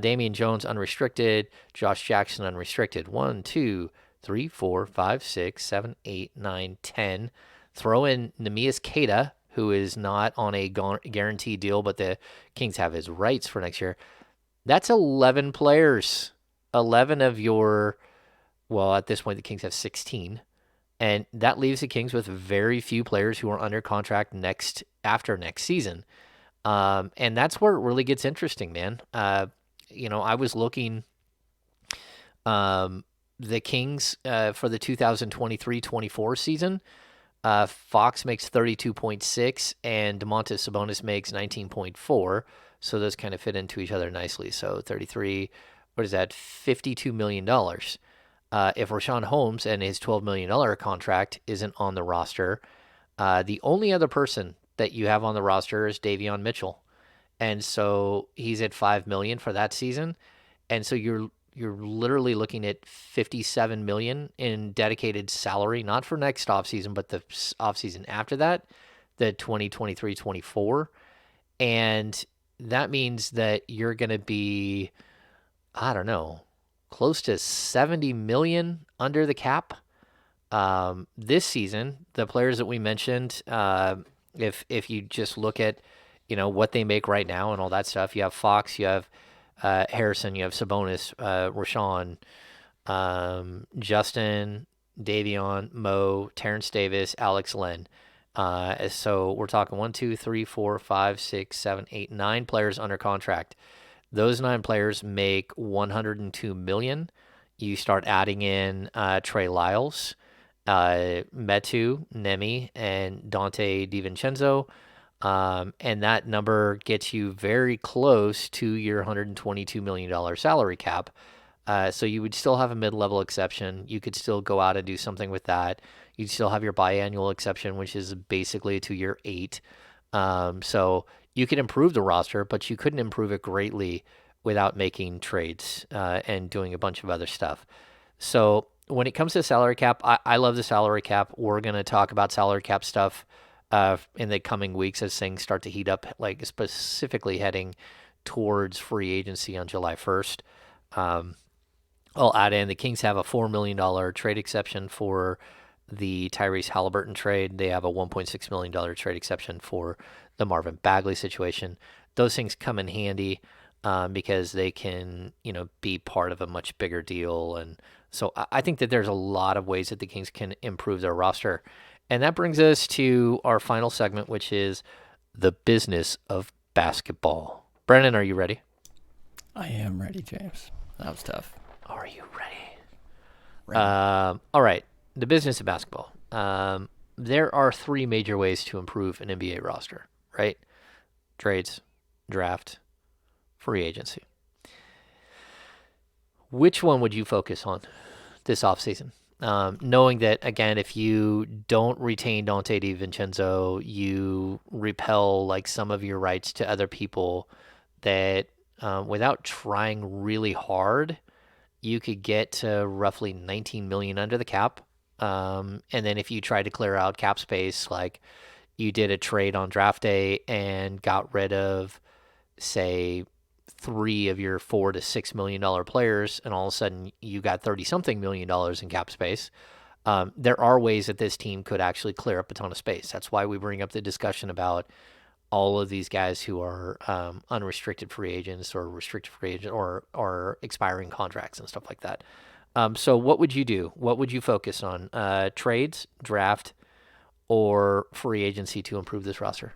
Damian Jones unrestricted, Josh Jackson unrestricted. 1, 2, 3, 4, 5, 6, 7, 8, 9, 10. Throw in Neemias Queta, who is not on a guaranteed deal, but the Kings have his rights for next year. That's 11 players. 11 of your, well, at this point, the Kings have 16. And that leaves the Kings with very few players who are under contract after next season. And that's where it really gets interesting, man. I was looking, the Kings for the 2023-24 season. Fox makes 32.6 and Domantas Sabonis makes 19.4. So those kind of fit into each other nicely. So 33, what is that? $52 million. If Rashawn Holmes and his $12 million contract isn't on the roster, the only other person that you have on the roster is Davion Mitchell. And so he's at $5 million for that season. And so you're literally looking at $57 million in dedicated salary, not for next offseason, but the offseason after that, the 2023-24. And that means that you're going to be, I don't know, close to $70 million under the cap. This season, the players that we mentioned, if you just look at, what they make right now and all that stuff, you have Fox, you have Harrison, you have Sabonis, Rashawn, Justin, Davion, Mo, Terrence Davis, Alex Len. So we're talking 1, 2, 3, 4, 5, 6, 7, 8, 9 players under contract. Those 9 players make $102 million. You start adding in Trey Lyles, Metu, Nemi, and Dante DiVincenzo. And that number gets you very close to your $122 million salary cap. So you would still have a mid-level exception. You could still go out and do something with that. You'd still have your biannual exception, which is basically to year 8. So you could improve the roster, but you couldn't improve it greatly without making trades and doing a bunch of other stuff. So when it comes to salary cap, I love the salary cap. We're going to talk about salary cap stuff in the coming weeks as things start to heat up, like specifically heading towards free agency on July 1st. I'll add in the Kings have a $4 million trade exception for the Tyrese Halliburton trade. They have a $1.6 million trade exception for the Marvin Bagley situation. Those things come in handy because they can, be part of a much bigger deal. And so I think that there's a lot of ways that the Kings can improve their roster. And that brings us to our final segment, which is the business of basketball. Brenden, are you ready? I am ready, James. That was tough. Are you ready? Ready. All right. The business of basketball. There are 3 major ways to improve an NBA roster, right? Trades, draft, free agency. Which one would you focus on this offseason? Knowing that, again, if you don't retain Dante DiVincenzo, you repel like some of your rights to other people that without trying really hard, you could get to roughly $19 million under the cap. And then if you try to clear out cap space, like you did a trade on draft day and got rid of, say, 3 of your $4 to $6 million players, and all of a sudden you got 30-something million dollars in cap space. There are ways that this team could actually clear up a ton of space. That's why we bring up the discussion about all of these guys who are unrestricted free agents or restricted free agent or expiring contracts and stuff like that. So what would you do? What would you focus on? Trades, draft, or free agency to improve this roster?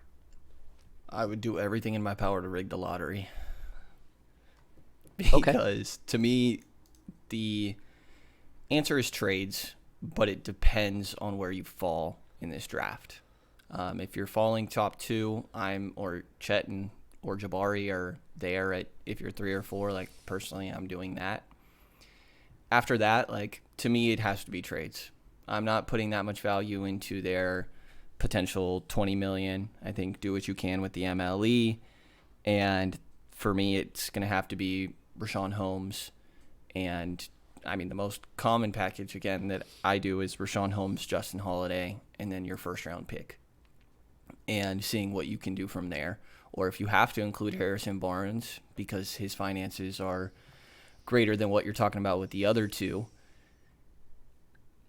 I would do everything in my power to rig the lottery Okay. because to me, the answer is trades, but it depends on where you fall in this draft. If you're falling top two, or Chet or Jabari are there at if you're 3 or 4. Like personally, I'm doing that. After that, like to me, it has to be trades. I'm not putting that much value into their potential 20 million. I think do what you can with the MLE, and for me, it's going to have to be Rashawn Holmes, and I mean the most common package again that I do is Rashawn Holmes, Justin Holiday, and then your first round pick, and seeing what you can do from there. Or if you have to include Harrison Barnes because his finances are greater than what you're talking about with the other two,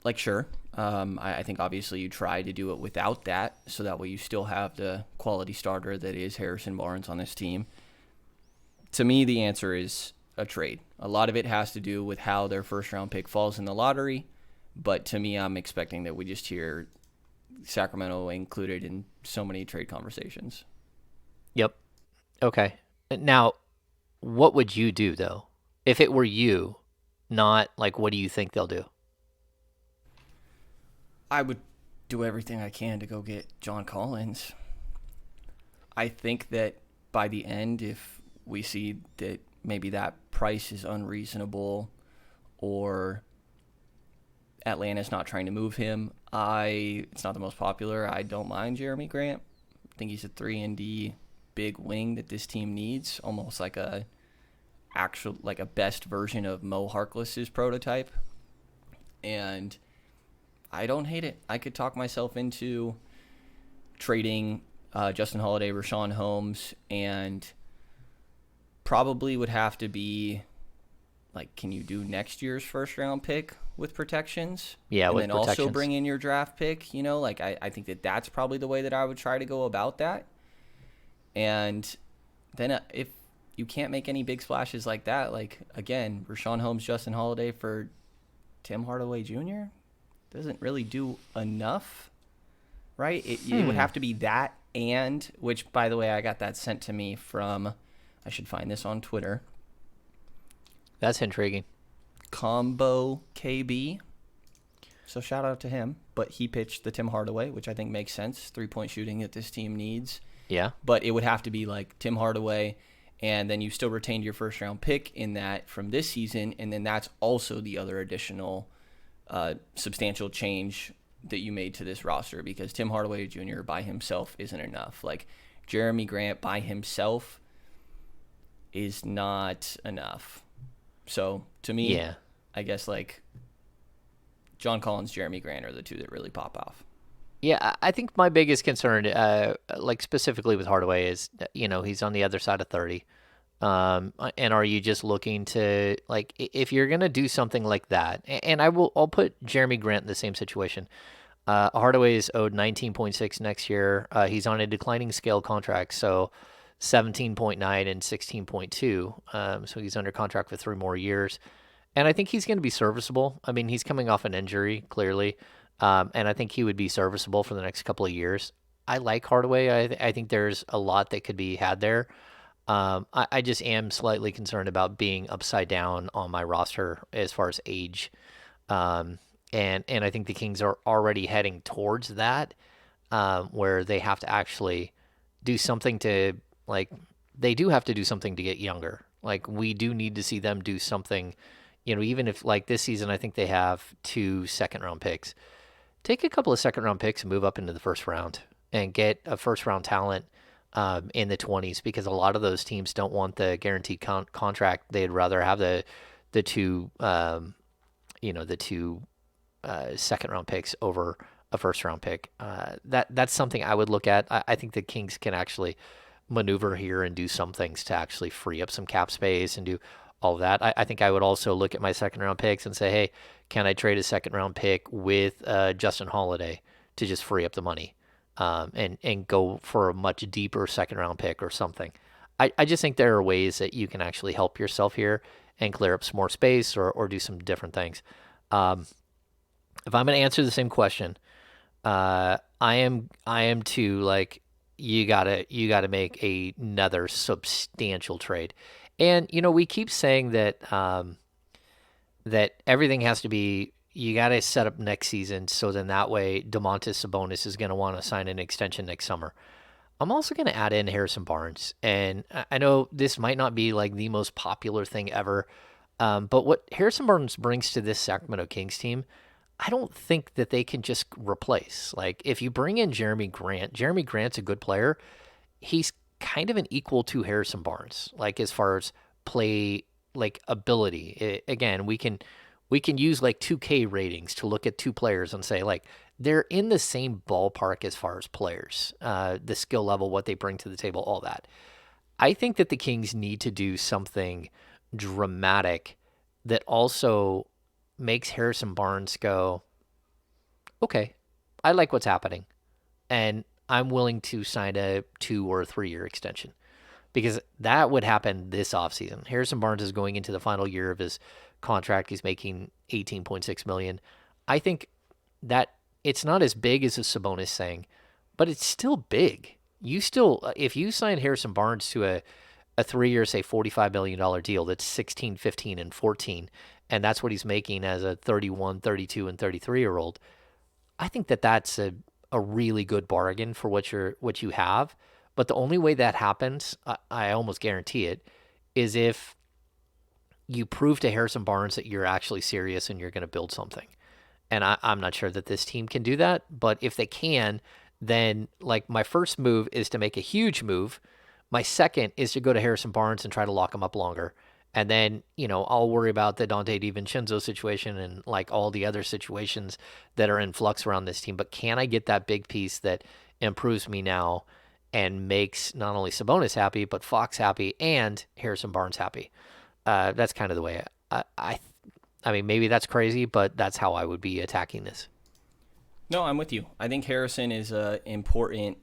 like sure. I think obviously you try to do it without that, so that way you still have the quality starter that is Harrison Barnes on this team. To me, the answer is a trade. A lot of it has to do with how their first round pick falls in the lottery, but to me, I'm expecting that we just hear Sacramento included in so many trade conversations. Yep. Okay. Now, what would you do though? If it were you, not like what do you think they'll do? I would do everything I can to go get John Collins. I think that by the end, if we see that maybe that price is unreasonable or Atlanta's not trying to move him, it's not the most popular. I don't mind Jeremy Grant. I think he's a 3-and-D big wing that this team needs, almost like a best version of Mo Harkless's prototype. And I don't hate it. I could talk myself into trading Justin Holiday, Rashawn Holmes, and probably would have to be like, can you do next year's first round pick with protections? Yeah, And with then also protections. bring in your draft pick, like I think that that's probably the way that I would try to go about that. And then if you can't make any big splashes like that, like again, Rashawn Holmes, Justin Holiday for Tim Hardaway Jr. doesn't really do enough, right? It would have to be that, and which, by the way, I got that sent to me from, I should find this on Twitter, That's intriguing. Combo KB. So shout out to him. But he pitched the Tim Hardaway, which I think makes sense. 3-point shooting that this team needs. Yeah. But it would have to be like Tim Hardaway, and then you still retained your first round pick in that from this season, and then that's also the other additional substantial change that you made to this roster, because Tim Hardaway Jr. by himself isn't enough. Like Jeremy Grant by himself is not enough. So to me, Yeah. I guess like John Collins, Jeremy Grant are the two that really pop off. Yeah, I think my biggest concern, like specifically with Hardaway, is he's on the other side of 30. And are you just looking to like if you're gonna do something like that? And I'll put Jeremy Grant in the same situation. Hardaway is owed 19.6 next year. He's on a declining scale contract, so 17.9 and 16.2. So he's under contract for 3 more years. And I think he's going to be serviceable. I mean, he's coming off an injury, clearly. And I think he would be serviceable for the next couple of years. I like Hardaway. I think there's a lot that could be had there. I just am slightly concerned about being upside down on my roster as far as age. And I think the Kings are already heading towards that, where they have to actually do something to, like, they do have to do something to get younger. Like, we do need to see them do something, even if, like, this season, I think they have 2 second-round picks. Take a couple of second-round picks and move up into the first round and get a first-round talent in the 20s, because a lot of those teams don't want the guaranteed contract. They'd rather have the two, the two second-round picks over a first-round pick. That's something I would look at. I think the Kings can actually maneuver here and do some things to actually free up some cap space and do all of that. I think I would also look at my second-round picks and say, hey, can I trade a second-round pick with Justin Holiday to just free up the money? and go for a much deeper second round pick or something. I just think there are ways that you can actually help yourself here and clear up some more space or do some different things. If I'm going to answer the same question, I am too, like, you gotta make another substantial trade. And we keep saying that everything has to be, you got to set up next season, so then that way Domantas Sabonis is going to want to sign an extension next summer. I'm also going to add in Harrison Barnes. And I know this might not be like the most popular thing ever, but what Harrison Barnes brings to this Sacramento Kings team, I don't think that they can just replace. Like, if you bring in Jeremy Grant's a good player. He's kind of an equal to Harrison Barnes, like as far as play, like ability. Again, we can use like 2K ratings to look at two players and say, like, they're in the same ballpark as far as players, the skill level, what they bring to the table, all that. I think that the Kings need to do something dramatic that also makes Harrison Barnes go, okay, I like what's happening, and I'm willing to sign a 2 or 3 year extension, because that would happen this offseason. Harrison Barnes is going into the final year of his contract. He's making 18.6 million. I think that it's not as big as a Sabonis thing, but it's still big. You still, if you sign Harrison Barnes to a 3 year, say $45 million deal, that's 16, 15, and 14, and that's what he's making as a 31, 32, and 33-year-old. I think that that's a really good bargain for what you have. But the only way that happens, I almost guarantee it, is if you prove to Harrison Barnes that you're actually serious and you're going to build something. And I'm not sure that this team can do that. But if they can, then, like, my first move is to make a huge move. My second is to go to Harrison Barnes and try to lock him up longer. And then, I'll worry about the Dante Divincenzo situation and like all the other situations that are in flux around this team. But can I get that big piece that improves me now and makes not only Sabonis happy, but Fox happy and Harrison Barnes happy? That's kind of the way I mean, maybe that's crazy, but that's how I would be attacking this. No, I'm with you. I think Harrison is a important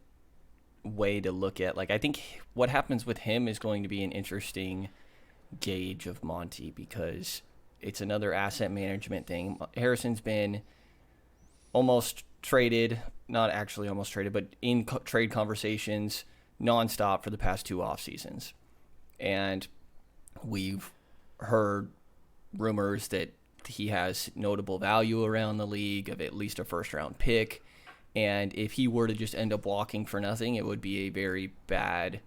way to look at. Like, I think what happens with him is going to be an interesting gauge of Monty, because it's another asset management thing. Harrison's been almost traded, not actually almost traded, but in trade conversations nonstop for the past 2 off seasons. And we've heard rumors that he has notable value around the league of at least a first round pick. And if he were to just end up walking for nothing, it would be a very bad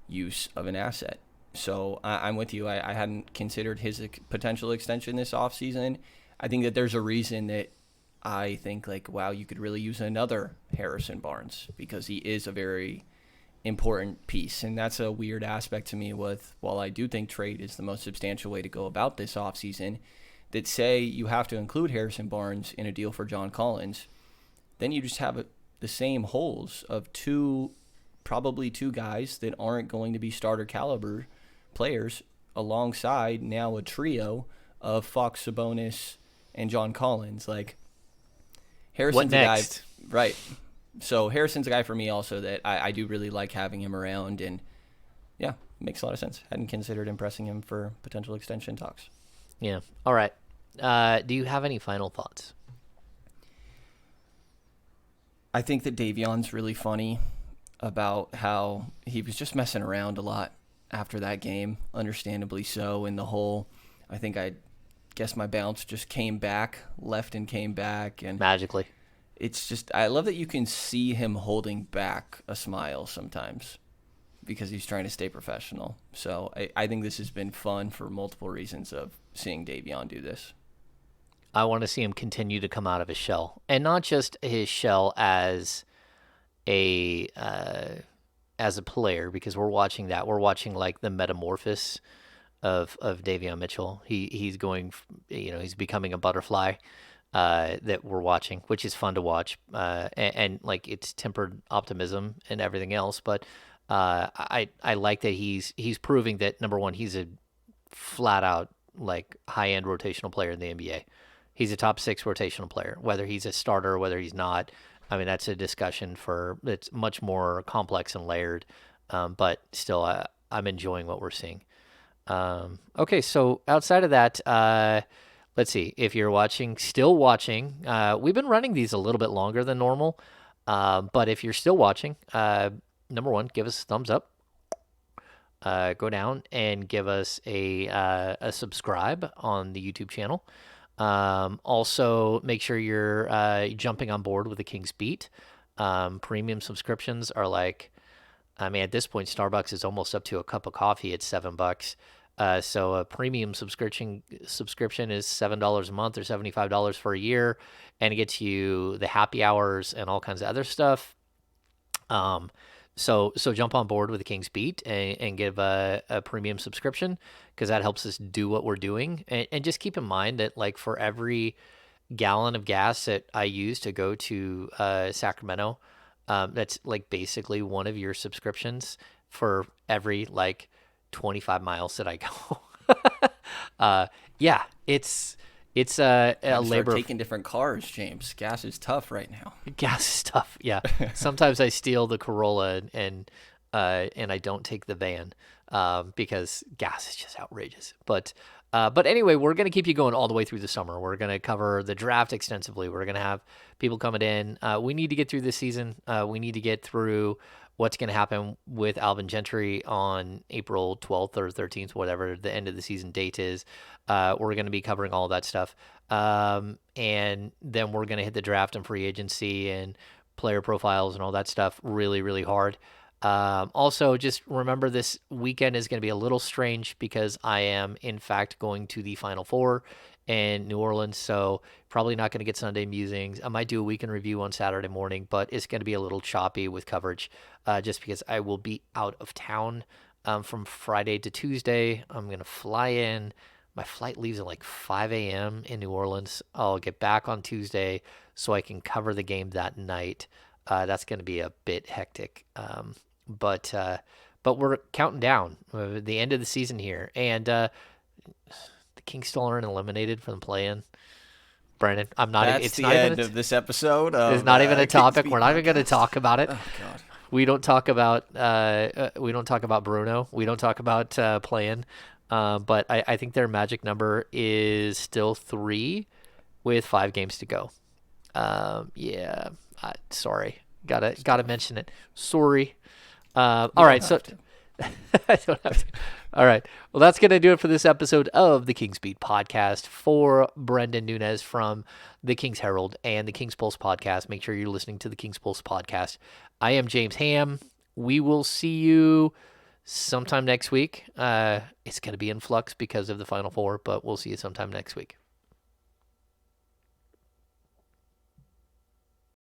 use of an asset. So I'm with you. I hadn't considered his potential extension this offseason. I think that there's a reason that I think, like, wow, you could really use another Harrison Barnes, because he is a very important piece. And that's a weird aspect to me with, while I do think trade is the most substantial way to go about this offseason, that say you have to include Harrison Barnes in a deal for John Collins, then you just have the same holes of probably two guys that aren't going to be starter caliber players, alongside now a trio of Fox, Sabonis, and John Collins. Like, Harrison's What a guy, next? right? So Harrison's a guy for me also that I do really like having him around, and yeah, makes a lot of sense. Hadn't considered impressing him for potential extension talks. Yeah. All right. Do you have any final thoughts? I think that Davion's really funny about how he was just messing around a lot after that game, understandably so. And I guess my bounce just came back, left and came back. And Magically. it's just, I love that you can see him holding back a smile sometimes because he's trying to stay professional. So I think this has been fun for multiple reasons of seeing Davion do this. I want to see him continue to come out of his shell, and not just his shell a as a player, because we're watching that. We're watching like the metamorphosis of Davion Mitchell. He's going, he's becoming a butterfly that we're watching, which is fun to watch. And like, it's tempered optimism and everything else, but I like that he's proving that, number one, he's a flat out like high end rotational player in the NBA. He's a top 6 rotational player, whether he's a starter or whether he's not. I mean, that's a discussion it's much more complex and layered, but still, I'm enjoying what we're seeing. Okay, so outside of that, let's see. If you're still watching, we've been running these a little bit longer than normal, but if you're still watching, number one, give us a thumbs up. Go down and give us a subscribe on the YouTube channel. Also, make sure you're jumping on board with the King's Beat. Premium subscriptions are like, I mean, at this point, Starbucks is almost up to a cup of coffee at $7. So a premium subscription is $7 a month or $75 for a year, and it gets you the happy hours and all kinds of other stuff. So jump on board with the King's Beat and give a premium subscription, because that helps us do what we're doing. And just keep in mind that, like, for every gallon of gas that I use to go to Sacramento, that's like basically one of your subscriptions for every like 25 miles that I go. Yeah, it's a Got to start labor of taking different cars, James. Gas is tough right now. gas stuff. Yeah, sometimes I steal the Corolla and I don't take the van because gas is just outrageous. But anyway, we're gonna keep you going all the way through the summer. We're gonna cover the draft extensively. We're gonna have people coming in. We need to get through this season. We need to get through what's going to happen with Alvin Gentry on April 12th or 13th, whatever the end of the season date is. We're going to be covering all that stuff. And then we're going to hit the draft and free agency and player profiles and all that stuff really, really hard. Also, just remember this weekend is going to be a little strange because I am, in fact, going to the Final Four in New Orleans. So probably not going to get Sunday musings. I might do a weekend review on Saturday morning, but it's going to be a little choppy with coverage just because I will be out of town from Friday to Tuesday. I'm going to fly in. My flight leaves at like 5 a.m. in New Orleans. I'll get back on Tuesday so I can cover the game that night. That's going to be a bit hectic. But we're counting down the end of the season here. And the Kings still aren't eliminated from the play-in. Brenden, I'm not. That's It's the not even. end of this episode of It's not even a Kings topic. Beat We're not even going to Podcast. talk about it. Oh God. We don't talk about. We don't talk about Bruno. We don't talk about playing. But I think their magic number is still 3, with 5 games to go. Yeah. Sorry. Gotta mention it. Sorry. All right. So. I don't have to. All right. Well, that's going to do it for this episode of the Kings Beat Podcast. For Brenden Nunes from the Kings Herald and the Kings Pulse Podcast, make sure you're listening to the Kings Pulse Podcast. I am James Ham. We will see you sometime next week. It's going to be in flux because of the Final Four, but we'll see you sometime next week.